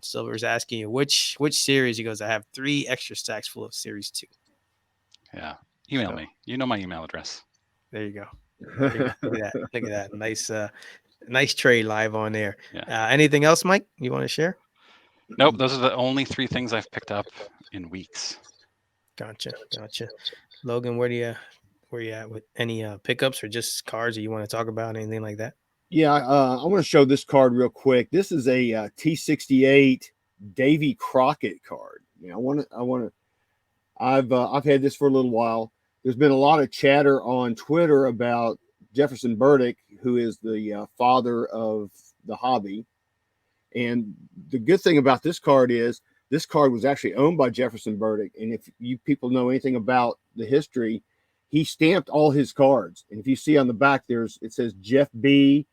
Speaker 1: Silver's asking you which series. He goes, I have 3 extra stacks full of Series 2.
Speaker 2: Yeah. Email
Speaker 1: So
Speaker 2: me. You know my email address.
Speaker 1: there you go. There you go. Look at that. Look at that. Nice trade live on there.
Speaker 2: Yeah.
Speaker 1: Anything else, Mike, you want to share?
Speaker 2: Nope. Those are the only 3 things I've picked up in weeks.
Speaker 1: Gotcha. Logan, where you at with any pickups or just cards that you want to talk about, anything like that?
Speaker 3: Yeah, I want to show this card real quick. This is a T68 Davy Crockett card. I've had this for a little while. There's been a lot of chatter on Twitter about Jefferson Burdick, who is the father of the hobby. And the good thing about this card is this card was actually owned by Jefferson Burdick. And if you people know anything about the history, he stamped all his cards. And if you see on the back, it says Jeff B.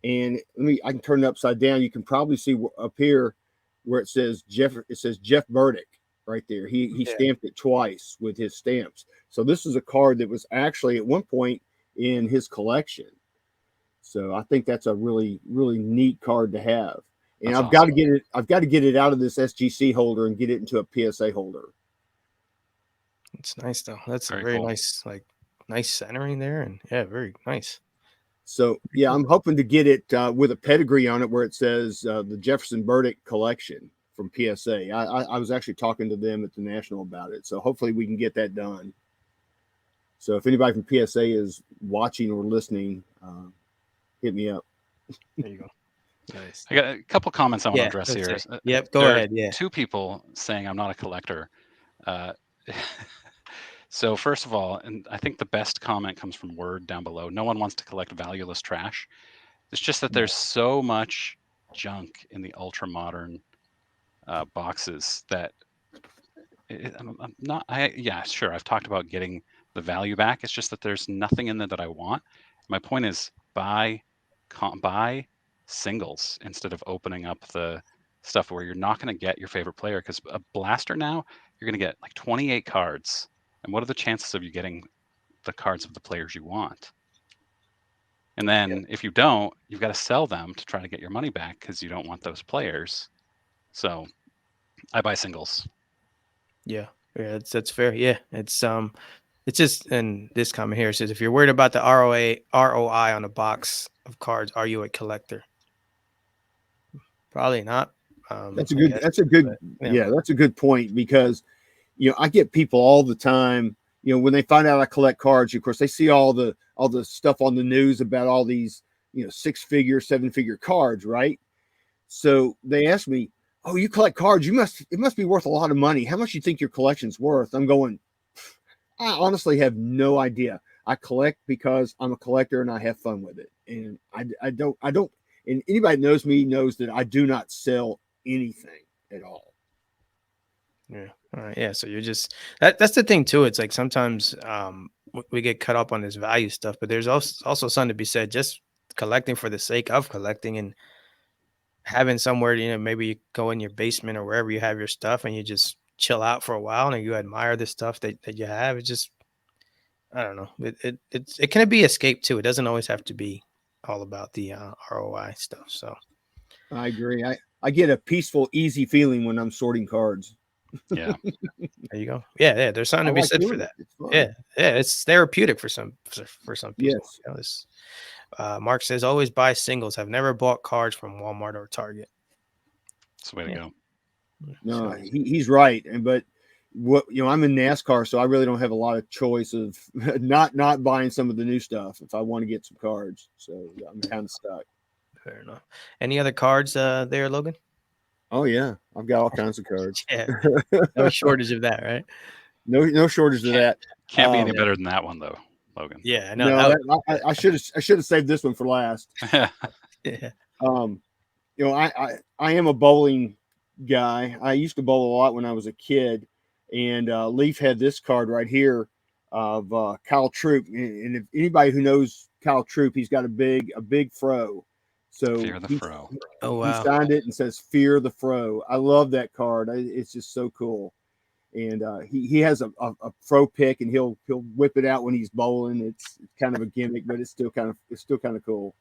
Speaker 3: And I can turn it upside down. You can probably see up here where it says Jeff Burdick right there. He stamped it twice with his stamps. So this is a card that was actually at one point in his collection. So I think that's a really, really neat card to have. And I've got to get it. I've got to get it out of this SGC holder and get it into a PSA holder.
Speaker 1: It's nice though. That's
Speaker 2: Very
Speaker 1: a very
Speaker 2: cool.
Speaker 1: nice centering there, and yeah, very nice.
Speaker 3: So yeah, I'm hoping to get it with a pedigree on it where it says the Jefferson Burdick collection from PSA. I was actually talking to them at the National about it. So hopefully we can get that done. So if anybody from PSA is watching or listening, hit me up.
Speaker 1: There you go. Nice.
Speaker 2: I got a couple comments I want to address here.
Speaker 1: Yep, go ahead. Yeah.
Speaker 2: 2 people saying I'm not a collector. So first of all, and I think the best comment comes from Word down below. No one wants to collect valueless trash. It's just that there's so much junk in the ultra modern boxes that I'm not. Yeah, sure. I've talked about getting the value back. It's just that there's nothing in there that I want. My point is buy singles instead of opening up the stuff where you're not going to get your favorite player, because a blaster now you're going to get like 28 cards. And what are the chances of you getting the cards of the players you want? And then if you don't, you've got to sell them to try to get your money back because you don't want those players. So I buy singles.
Speaker 1: Yeah, that's fair. Yeah, it's just, and this comment here says, if you're worried about the ROI on a box of cards, are you a collector? Probably not.
Speaker 3: That's a good point, because I get people all the time, when they find out I collect cards, of course they see all the stuff on the news about all these 6-figure, 7-figure cards, right? So they ask me, oh, you collect cards, it must be worth a lot of money. How much do you think your collection's worth? I'm going, I honestly have no idea. I collect because I'm a collector and I have fun with it. And I don't, and anybody that knows me knows that I do not sell anything at all.
Speaker 1: Yeah. All right. Yeah. So you're just, that's the thing too. It's like sometimes we get cut up on this value stuff, but there's also something to be said, just collecting for the sake of collecting. And having somewhere, maybe you go in your basement or wherever you have your stuff and you just chill out for a while and you admire the stuff that you have. It's just, I don't know. It can be escape too. It doesn't always have to be all about the ROI stuff. So
Speaker 3: I agree. I get a peaceful, easy feeling when I'm sorting cards.
Speaker 2: Yeah.
Speaker 1: there you go. Yeah. There's something
Speaker 3: I
Speaker 1: to be
Speaker 3: like
Speaker 1: said for
Speaker 3: doing it.
Speaker 1: that.
Speaker 3: It's fun.
Speaker 1: Yeah. It's therapeutic for some people.
Speaker 3: Yes.
Speaker 1: Mark says always buy singles. Have never bought cards from Walmart or Target.
Speaker 2: It's the way to
Speaker 1: Yeah.
Speaker 2: go.
Speaker 3: No,
Speaker 1: So,
Speaker 3: he's right. But I'm in NASCAR, so I really don't have a lot of choice of not buying some of the new stuff if I want to get some cards. So I'm kind of stuck.
Speaker 1: fair enough. Any other cards there, Logan?
Speaker 3: Oh yeah, I've got all kinds of cards.
Speaker 1: Yeah. No shortage of that, right?
Speaker 3: No shortage of
Speaker 2: Can't
Speaker 3: that.
Speaker 2: can't be any
Speaker 3: Um,
Speaker 2: better than that one though, Logan.
Speaker 1: Yeah, I know
Speaker 3: no,
Speaker 1: that.
Speaker 3: I should have saved this one for last.
Speaker 1: Yeah.
Speaker 3: Um, I am a bowling guy. I used to bowl a lot when I was a kid, and Leaf had this card right here of Kyle Troop. And if anybody who knows Kyle Troop, he's got a big fro. So
Speaker 2: Fear the fro.
Speaker 1: Oh
Speaker 3: he
Speaker 1: wow.
Speaker 3: signed it and says "Fear the Fro." I love that card. It's just so cool. And he has a fro pick, and he'll whip it out when he's bowling. It's kind of a gimmick, but it's still kind of cool.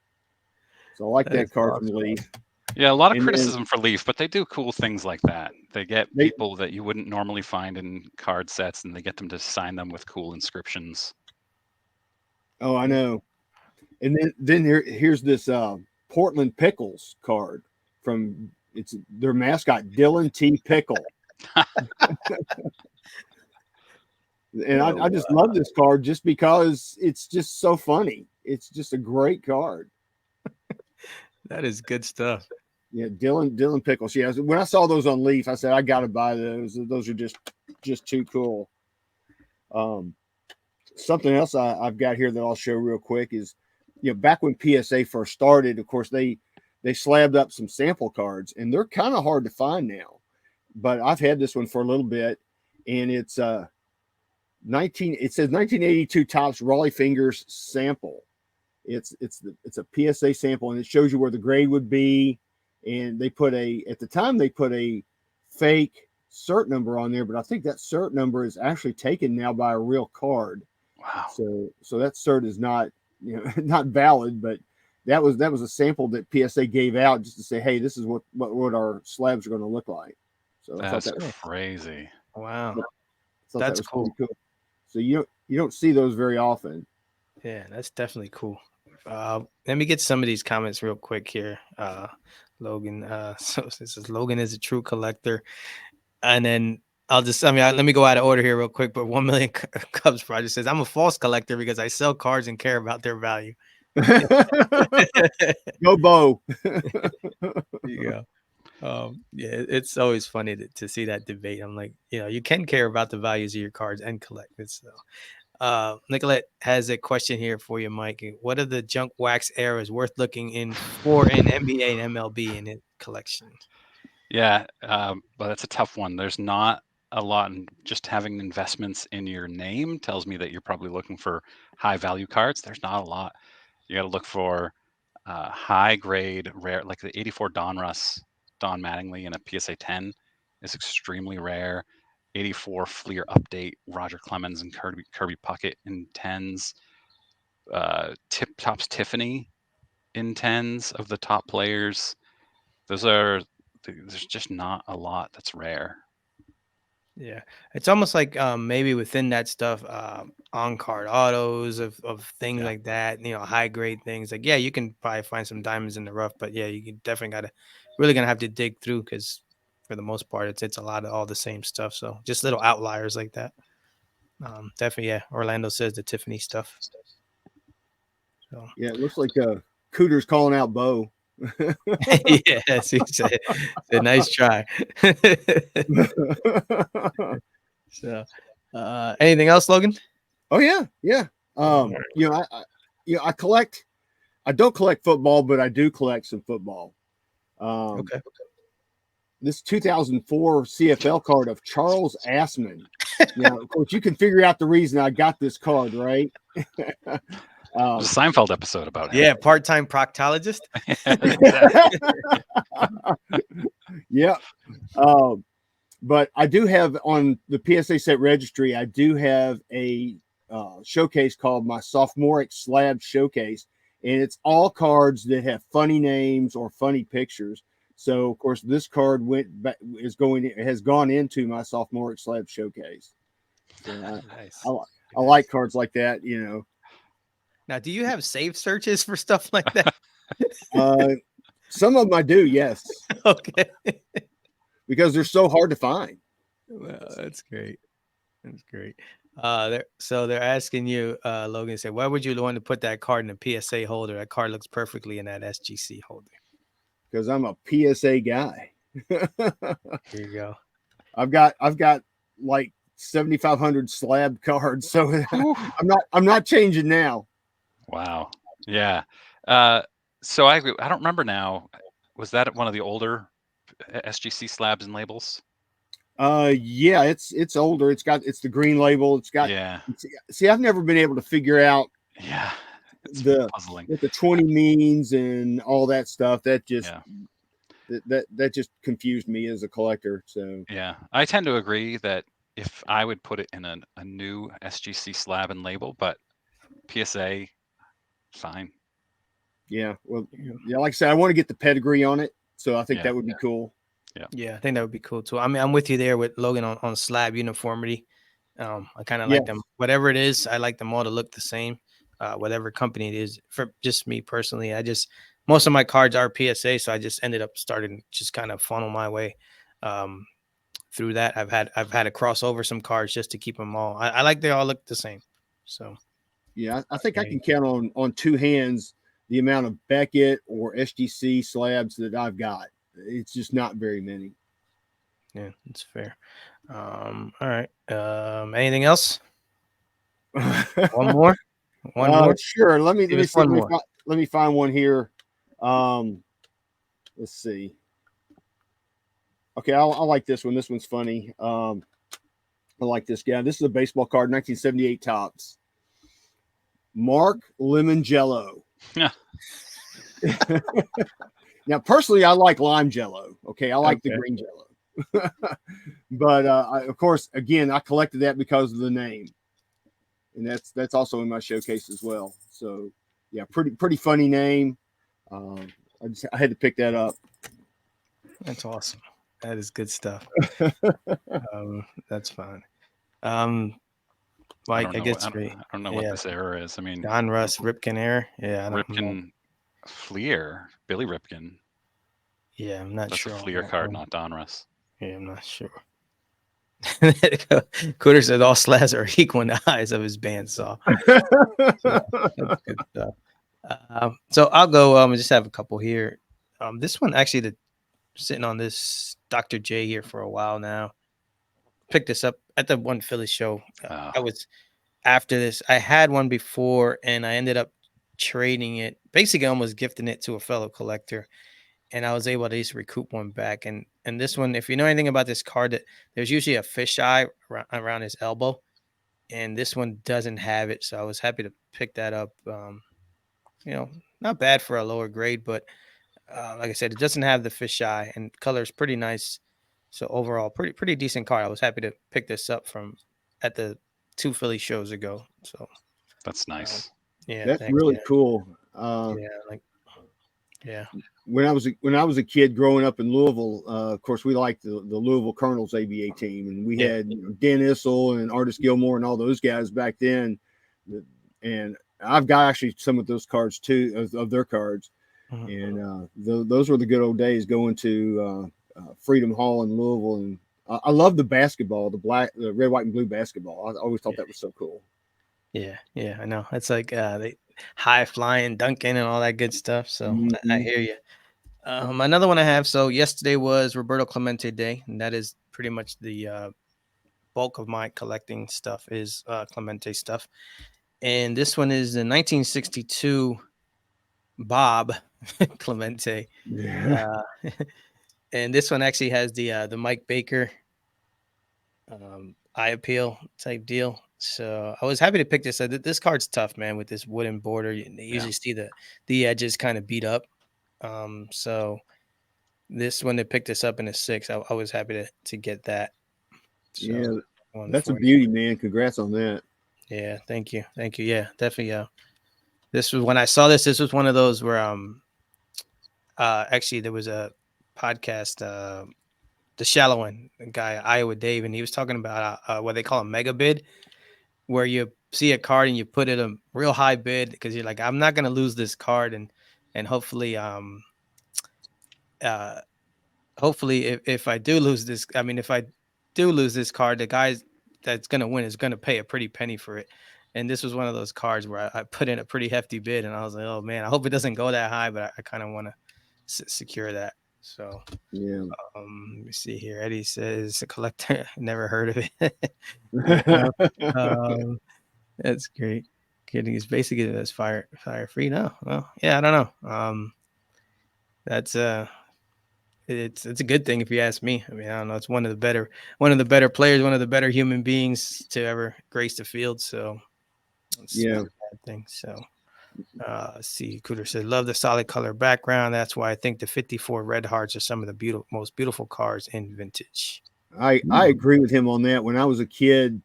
Speaker 3: So I like
Speaker 1: That
Speaker 3: that
Speaker 1: is
Speaker 3: card from
Speaker 1: awesome.
Speaker 3: Leaf.
Speaker 2: Yeah, a lot of
Speaker 3: And then
Speaker 2: criticism for Leaf, but they do cool things like that. They get
Speaker 3: they
Speaker 2: people that you wouldn't normally find in card sets, and they get them to sign them with cool inscriptions.
Speaker 3: Oh, I
Speaker 1: Yeah.
Speaker 3: know. And then here's this Portland Pickles card from it's their mascot Dylan T. Pickle. And I
Speaker 1: Oh,
Speaker 3: just love this card just because it's just so funny. It's just a great card.
Speaker 1: that is good stuff.
Speaker 3: Yeah, Dylan Pickles. Yeah, when I saw those on Leaf, I said I got to buy those. Those are just too cool. Um, Something else I've got here that I'll show real quick is, back when PSA first started, of course they slabbed up some sample cards, and they're kind of hard to find now. But I've had this one for a little bit, and it's 19. It says 1982 Topps Raleigh Fingers sample. It's a PSA sample, and it shows you where the grade would be. And they put at the time they put a fake cert number on there, but I think that cert number is actually taken now by a real card.
Speaker 2: Wow.
Speaker 3: So that cert is not not valid, but that was a sample that PSA gave out just to say, hey, this is what our slabs are going to look like. So
Speaker 2: That's
Speaker 3: I
Speaker 2: crazy.
Speaker 1: Wow.
Speaker 3: thought that
Speaker 1: That's
Speaker 3: was
Speaker 1: cool.
Speaker 3: pretty cool. So you don't see those very often.
Speaker 1: Yeah, that's definitely cool. Let me get some of these comments real quick here. Logan. So this is Logan is a true collector, and then let me go out of order here real quick. But 1 million Cubs Project says I'm a false collector because I sell cards and care about their value.
Speaker 3: Go Bo.
Speaker 1: There you go. Yeah, it's always funny to see that debate. I'm like, you can care about the values of your cards and collect it. So, Nicolette has a question here for you, Mike. What are the junk wax eras worth looking in NBA and MLB in it collection?
Speaker 2: Yeah, but that's a tough one. There's not a lot, and just having investments in your name tells me that you're probably looking for high value cards. There's not a lot. You got to look for high grade, rare, like the '84 Don Mattingly in a PSA 10 is extremely rare. '84 Fleer Update, Roger Clemens and Kirby Puckett in 10s. Tip Tops Tiffany in 10s of the top players. There's just not a lot that's rare.
Speaker 1: Yeah, it's almost like maybe within that stuff, on card autos of things
Speaker 2: Yeah.
Speaker 1: like that. High grade things. Like, yeah, you can probably find some diamonds in the rough, but yeah, you can definitely really gonna have to dig through because for the most part, it's a lot of all the same stuff. So just little outliers like that. Definitely, yeah. Orlando says the Tiffany stuff. So
Speaker 3: Yeah, it looks like Cooter's calling out Bo.
Speaker 1: yes, he said nice try. So, anything else, Logan?
Speaker 3: Oh yeah, yeah. I collect. I don't collect football, but I do collect some football.
Speaker 1: Okay.
Speaker 3: This 2004 CFL card of Charles Assman. Now, of course, you can figure out the reason I got this card, right? Um,
Speaker 2: There's a Seinfeld episode about him.
Speaker 1: Yeah, part-time proctologist.
Speaker 3: yeah. Um, but I do have on the PSA set registry, I do have a showcase called my sophomoric slab showcase, and it's all cards that have funny names or funny pictures. So of course, this card has gone into my sophomoric slab showcase. So
Speaker 1: Nice.
Speaker 3: I like cards like that, you know.
Speaker 1: Now, do you have save searches for stuff like that?
Speaker 3: Uh, some of them I do, yes,
Speaker 1: Okay.
Speaker 3: because they're so hard to find.
Speaker 1: Well, that's great. That's great. They're asking you, Logan said, why would you want to put that card in a PSA holder? That card looks perfectly in that SGC holder.
Speaker 3: Because I'm a PSA guy.
Speaker 1: Here you go.
Speaker 3: I've got like 7,500 slab cards, so I'm not changing now.
Speaker 2: Wow. Yeah. So I don't remember now. Was that one of the older SGC slabs and labels?
Speaker 3: Yeah, it's older. It's the green label.
Speaker 2: Yeah.
Speaker 3: See, I've never been able to figure out
Speaker 2: Yeah. It's
Speaker 3: the
Speaker 2: puzzling.
Speaker 3: what the 20 means and all that stuff. That just
Speaker 2: Yeah.
Speaker 3: that just confused me as a collector. So
Speaker 2: Yeah. I tend to agree that if I would put it in a new SGC slab and label, but PSA, fine.
Speaker 3: yeah, well, yeah, like I said, I want to get the pedigree on it, so I think
Speaker 2: Yeah.
Speaker 3: that would be cool.
Speaker 1: Yeah, I think that would be cool too. I mean, I'm with you there with Logan on slab uniformity. I kind of like them. Whatever it is, I like them all to look the same. Whatever company it is. For just me personally, most of my cards are PSA, so I just ended up starting just kind of funnel my way through that. I've had to cross over some cards just to keep them all. I like they all look the same. So
Speaker 3: yeah, I think I can count on two hands the amount of Beckett or SGC slabs that I've got. It's just not very many.
Speaker 1: Yeah, that's fair. All right. Anything else? One more. One more.
Speaker 3: Sure. Let me see.
Speaker 1: One more.
Speaker 3: Let me find one here. Let's see. Okay, I like this one. This one's funny. I like this guy. This is a baseball card, 1978 tops. Mark Lemon Jello. Now, personally, I like lime jello. Okay, I like the green jello. But of course, again, I collected that because of the name, and that's also in my showcase as well. So, yeah, pretty funny name. I had to pick that up.
Speaker 1: That's awesome. That is good stuff. That's fine. Mike, I
Speaker 2: don't know what this error is. I mean,
Speaker 1: Don Russ, Ripken error. Yeah, I don't know.
Speaker 2: Ripken, Fleer, Billy Ripken.
Speaker 1: Yeah, I'm not
Speaker 2: That's
Speaker 1: sure.
Speaker 2: a Fleer card, not Don Russ.
Speaker 1: Yeah, I'm not sure. Cooter said all slabs are equal in the eyes of his bandsaw. That's good stuff. So I'll go. Just have a couple here. This one actually, sitting on this Dr. J here for a while now. Picked this up at the one Philly show. I was after this. I had one before, and I ended up trading it. Basically, almost gifting it to a fellow collector, and I was able to just recoup one back. And this one, if you know anything about this card, that there's usually a fisheye around his elbow, and this one doesn't have it. So I was happy to pick that up. Not bad for a lower grade, but like I said, it doesn't have the fisheye, and color is pretty nice. So overall, pretty decent card. I was happy to pick this up at the two Philly shows ago. So
Speaker 2: that's nice.
Speaker 1: Yeah,
Speaker 3: that's really cool.
Speaker 1: Yeah.
Speaker 3: When I was a kid growing up in Louisville, of course we liked the Louisville Colonels ABA team, and we had Dan Issel and Artis Gilmore and all those guys back then. And I've got actually some of those cards too, of their cards. And those were the good old days going to Freedom Hall in Louisville. And I love the basketball, the red, white, and blue basketball. I always thought that was so cool.
Speaker 1: Yeah, I know. It's like they high flying, dunking, and all that good stuff. So I hear you. Another one I have. So yesterday was Roberto Clemente Day, and that is pretty much the bulk of my collecting stuff is Clemente stuff. And this one is the 1962 Bob Clemente. And this one actually has the Mike Baker eye appeal type deal. So I was happy to pick this. This card's tough, man. With this wooden border, you
Speaker 2: Yeah.
Speaker 1: usually see the edges kind of beat up. So this when they picked this up in a 6, I was happy to get that. So
Speaker 3: Yeah,
Speaker 1: one
Speaker 3: that's a
Speaker 1: for
Speaker 3: beauty, man. Congrats on that.
Speaker 1: yeah, thank you, thank you. Yeah, definitely. This was when I saw this. This was one of those where actually there was a podcast, the shallow one, the guy Iowa Dave, and he was talking about what they call a mega bid, where you see a card and you put it a real high bid because you're like, I'm not gonna lose this card, and hopefully uh hopefully if I do lose this, I mean if I do lose this card, the guy that's gonna win is gonna pay a pretty penny for it. And this was one of those cards where I put in a pretty hefty bid, and I was like, oh man, I hope it doesn't go that high, but I kind of want to secure that. So
Speaker 3: Yeah.
Speaker 1: let me see here. Eddie says a collector. Never heard of it. Fair enough. Um, that's great. Kidding is basically that's fire free now. Well, yeah, I don't know. That's it's a good thing if you ask me. I mean, I don't know. It's one of the better players, one of the better human beings to ever grace the field. So it's not
Speaker 3: Yeah.
Speaker 1: a bad thing. So let's see. Cooter said, love the solid color background. That's why I think the 54 Red Hearts are some of the most beautiful cars in vintage.
Speaker 3: I agree with him on that. When I was a kid,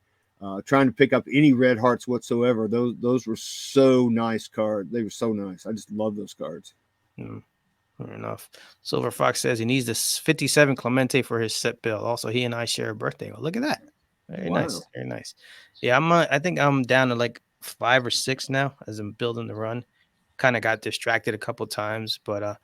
Speaker 3: trying to pick up any Red Hearts whatsoever, those were so nice cards. They were so nice. I just love those cards.
Speaker 1: Mm, fair enough. Silver Fox says he needs this 57 Clemente for his set bill. Also, he and I share a birthday. Well, look at that. Very
Speaker 3: Wow.
Speaker 1: nice. Very nice. Yeah, I think I'm down to like 5 or 6 now as I'm building the run. Kind of got distracted a couple times, but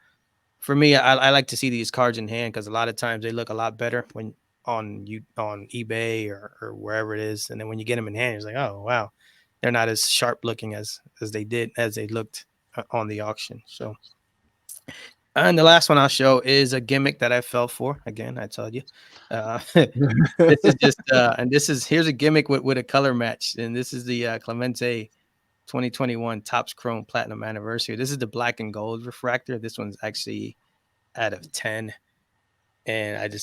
Speaker 1: for me, I like to see these cards in hand because a lot of times they look a lot better when on eBay or wherever it is, and then when you get them in hand, it's like, oh wow, they're not as sharp looking as they looked on the auction. So, and the last one I'll show is a gimmick that I fell for. Again, I told you, this is just and this is here's a gimmick with a color match, and this is the Clemente 2021 Topps Chrome Platinum Anniversary. This is the black and gold refractor. This one's actually out of 10. And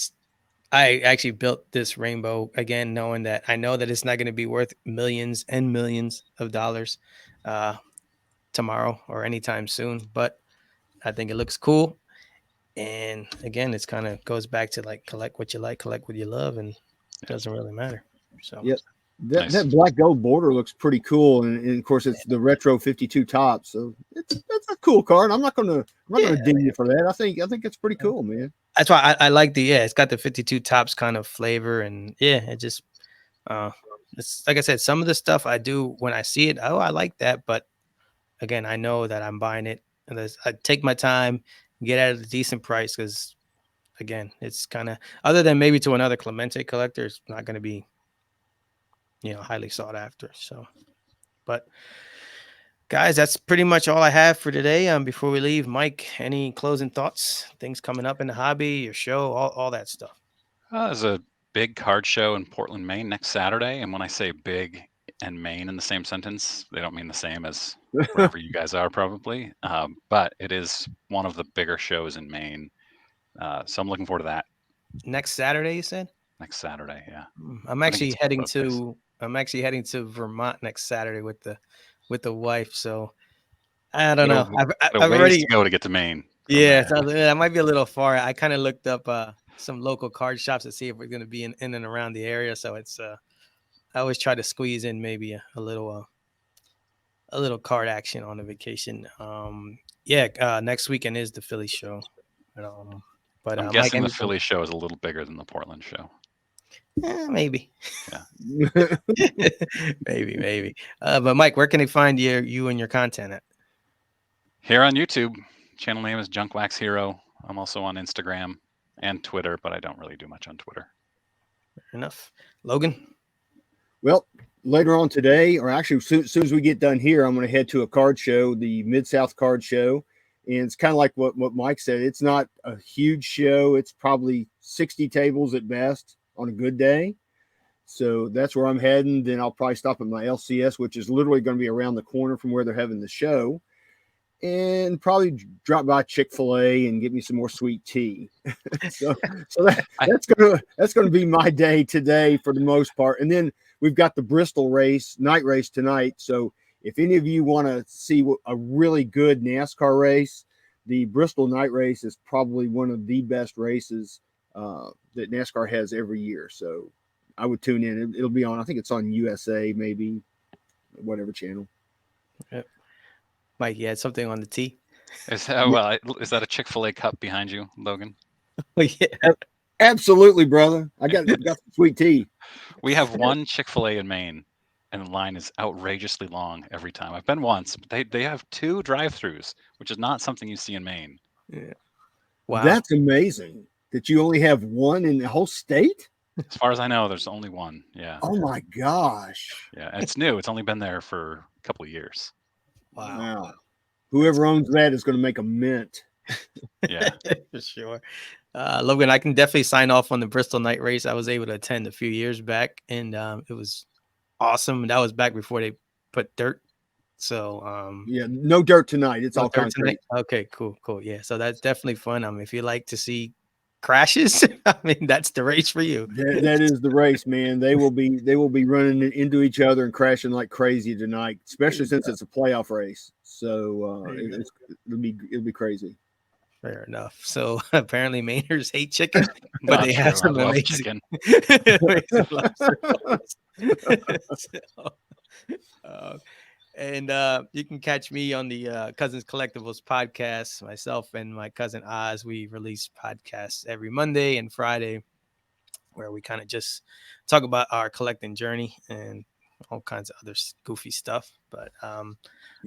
Speaker 1: I actually built this rainbow again, knowing that I know that it's not going to be worth millions and millions of dollars uh, tomorrow or anytime soon. But I think it looks cool. And again, it's kind of goes back to like collect what you like, collect what you love, and it
Speaker 2: Yeah.
Speaker 1: doesn't really matter. So
Speaker 3: Yep.
Speaker 2: Nice.
Speaker 3: That black gold border looks pretty cool, and of course it's the retro 52 top, so that's a cool card. I'm not
Speaker 1: yeah,
Speaker 3: gonna ding you for that. I think it's pretty cool, man.
Speaker 1: that's why I like it's got the 52 tops kind of flavor, and yeah, it just uh, it's like I said, some of the stuff I do when I see it, oh, I like that, but again, I know that I'm buying it, and I take my time, get at a decent price because again, it's kind of other than maybe to another Clemente collector, it's not going to be highly sought after. So, but guys, that's pretty much all I have for today. Before we leave, Mike, any closing thoughts? Things coming up in the hobby, your show, all that stuff.
Speaker 2: There's a big card show in Portland, Maine next Saturday. And when I say big and Maine in the same sentence, they don't mean the same as wherever you guys are probably. But it is one of the bigger shows in Maine. So I'm looking forward to that
Speaker 1: Next Saturday, you said?
Speaker 2: next Saturday. Yeah.
Speaker 1: I'm
Speaker 2: I think
Speaker 1: actually
Speaker 2: it's
Speaker 1: heading
Speaker 2: both days.
Speaker 1: to I'm actually heading to Vermont next Saturday with the wife. So I don't know.
Speaker 2: Got a
Speaker 1: I've
Speaker 2: ways
Speaker 1: already
Speaker 2: to go to get to Maine from
Speaker 1: yeah.
Speaker 2: there.
Speaker 1: So that might be a little far. I kind of looked up some local card shops to see if we're going to be in and around the area. So it's I always try to squeeze in maybe a little card action on the vacation. Yeah. Next weekend is the Philly show. But
Speaker 2: I'm
Speaker 1: Mike,
Speaker 2: guessing the
Speaker 1: anything?
Speaker 2: Philly show is a little bigger than the Portland show.
Speaker 1: Maybe.
Speaker 2: Yeah.
Speaker 1: Maybe. But Mike, where can they find you and your content at?
Speaker 2: Here on YouTube, channel name is Junk Wax Hero. I'm also on Instagram and Twitter, but I don't really do much on Twitter.
Speaker 1: Fair enough. Logan?
Speaker 3: Well, later on today, or actually, soon as we get done here, I'm going to head to a card show, the Mid South Card Show. And it's kind of like what Mike said. It's not a huge show. It's probably 60 tables at best on a good day. So that's where I'm heading. Then I'll probably stop at my LCS, which is literally going to be around the corner from where they're having the show. and probably drop by Chick-fil-A and get me some more sweet tea. so so
Speaker 2: I
Speaker 3: that's gonna be my day today for the most part. And then we've got the Bristol race, night race tonight. So if any of you want to see a really good NASCAR race, the Bristol night race is probably one of the best races that NASCAR has every year. So I would tune in. It'll be on. I think it's on USA, maybe whatever channel.
Speaker 1: Yep. Mike, you had something on the T?
Speaker 2: is that, well, is that a Chick-fil-A cup behind you, Logan?
Speaker 1: Oh, yeah.
Speaker 3: Absolutely, brother. I got some sweet tea.
Speaker 2: We have one Chick-fil-A in Maine, and the line is outrageously long every time. I've been once, but they have 2 drive-throughs, which is not something you see in Maine.
Speaker 1: Yeah. Wow.
Speaker 3: That's amazing that you only have one in the whole state.
Speaker 2: As far as I know, there's only one. Yeah.
Speaker 3: Oh my gosh.
Speaker 2: Yeah. It's new. It's only been there for a couple of years.
Speaker 1: Wow.
Speaker 3: Wow. Whoever owns that is going to make a mint.
Speaker 2: Yeah.
Speaker 1: For sure. Logan, I can definitely sign off on the Bristol night race. I was able to attend a few years back, and it was awesome. That was back before they put dirt. So
Speaker 3: Yeah, no dirt tonight. It's
Speaker 1: no
Speaker 3: all
Speaker 1: dirt
Speaker 3: concrete.
Speaker 1: tonight? Okay, cool. Yeah, so that's definitely fun. If you like to see crashes, I mean, that's the race for you.
Speaker 3: That is the race, man. They will be running into each other and crashing like crazy tonight, especially since it's a playoff race. So it'll be crazy.
Speaker 1: Fair enough. So apparently Mainers hate chicken, but
Speaker 2: Not
Speaker 1: they
Speaker 2: true.
Speaker 1: have
Speaker 2: I
Speaker 1: some
Speaker 2: love
Speaker 1: amazing,
Speaker 2: chicken.
Speaker 1: amazing lobster rolls. So, uh, and you can catch me on the Cousins Collectibles podcast. Myself and my cousin Oz, we release podcasts every Monday and Friday, where we kind of just talk about our collecting journey and all kinds of other goofy stuff. But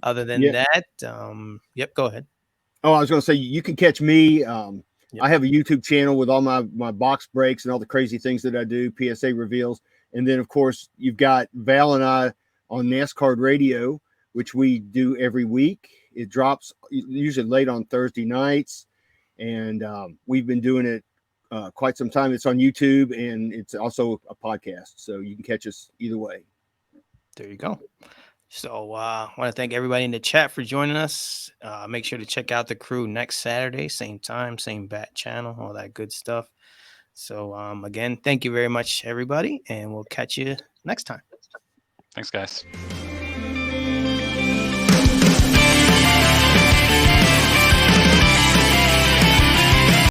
Speaker 1: other than
Speaker 3: Yeah.
Speaker 1: that, yep, go ahead.
Speaker 3: Oh, I was going to say you can catch me.
Speaker 1: Yep.
Speaker 3: I have a YouTube channel with all my box breaks and all the crazy things that I do, PSA reveals, and then of course you've got Val and I on NASCAR Radio, which we do every week. It drops usually late on Thursday nights, and we've been doing it quite some time. It's on YouTube and it's also a podcast, so you can catch us either way.
Speaker 1: There you go. So I want to thank everybody in the chat for joining us. Make sure to check out the crew next Saturday, same time, same bat channel, all that good stuff. So again, thank you very much, everybody, and we'll catch you next time.
Speaker 2: Thanks, guys.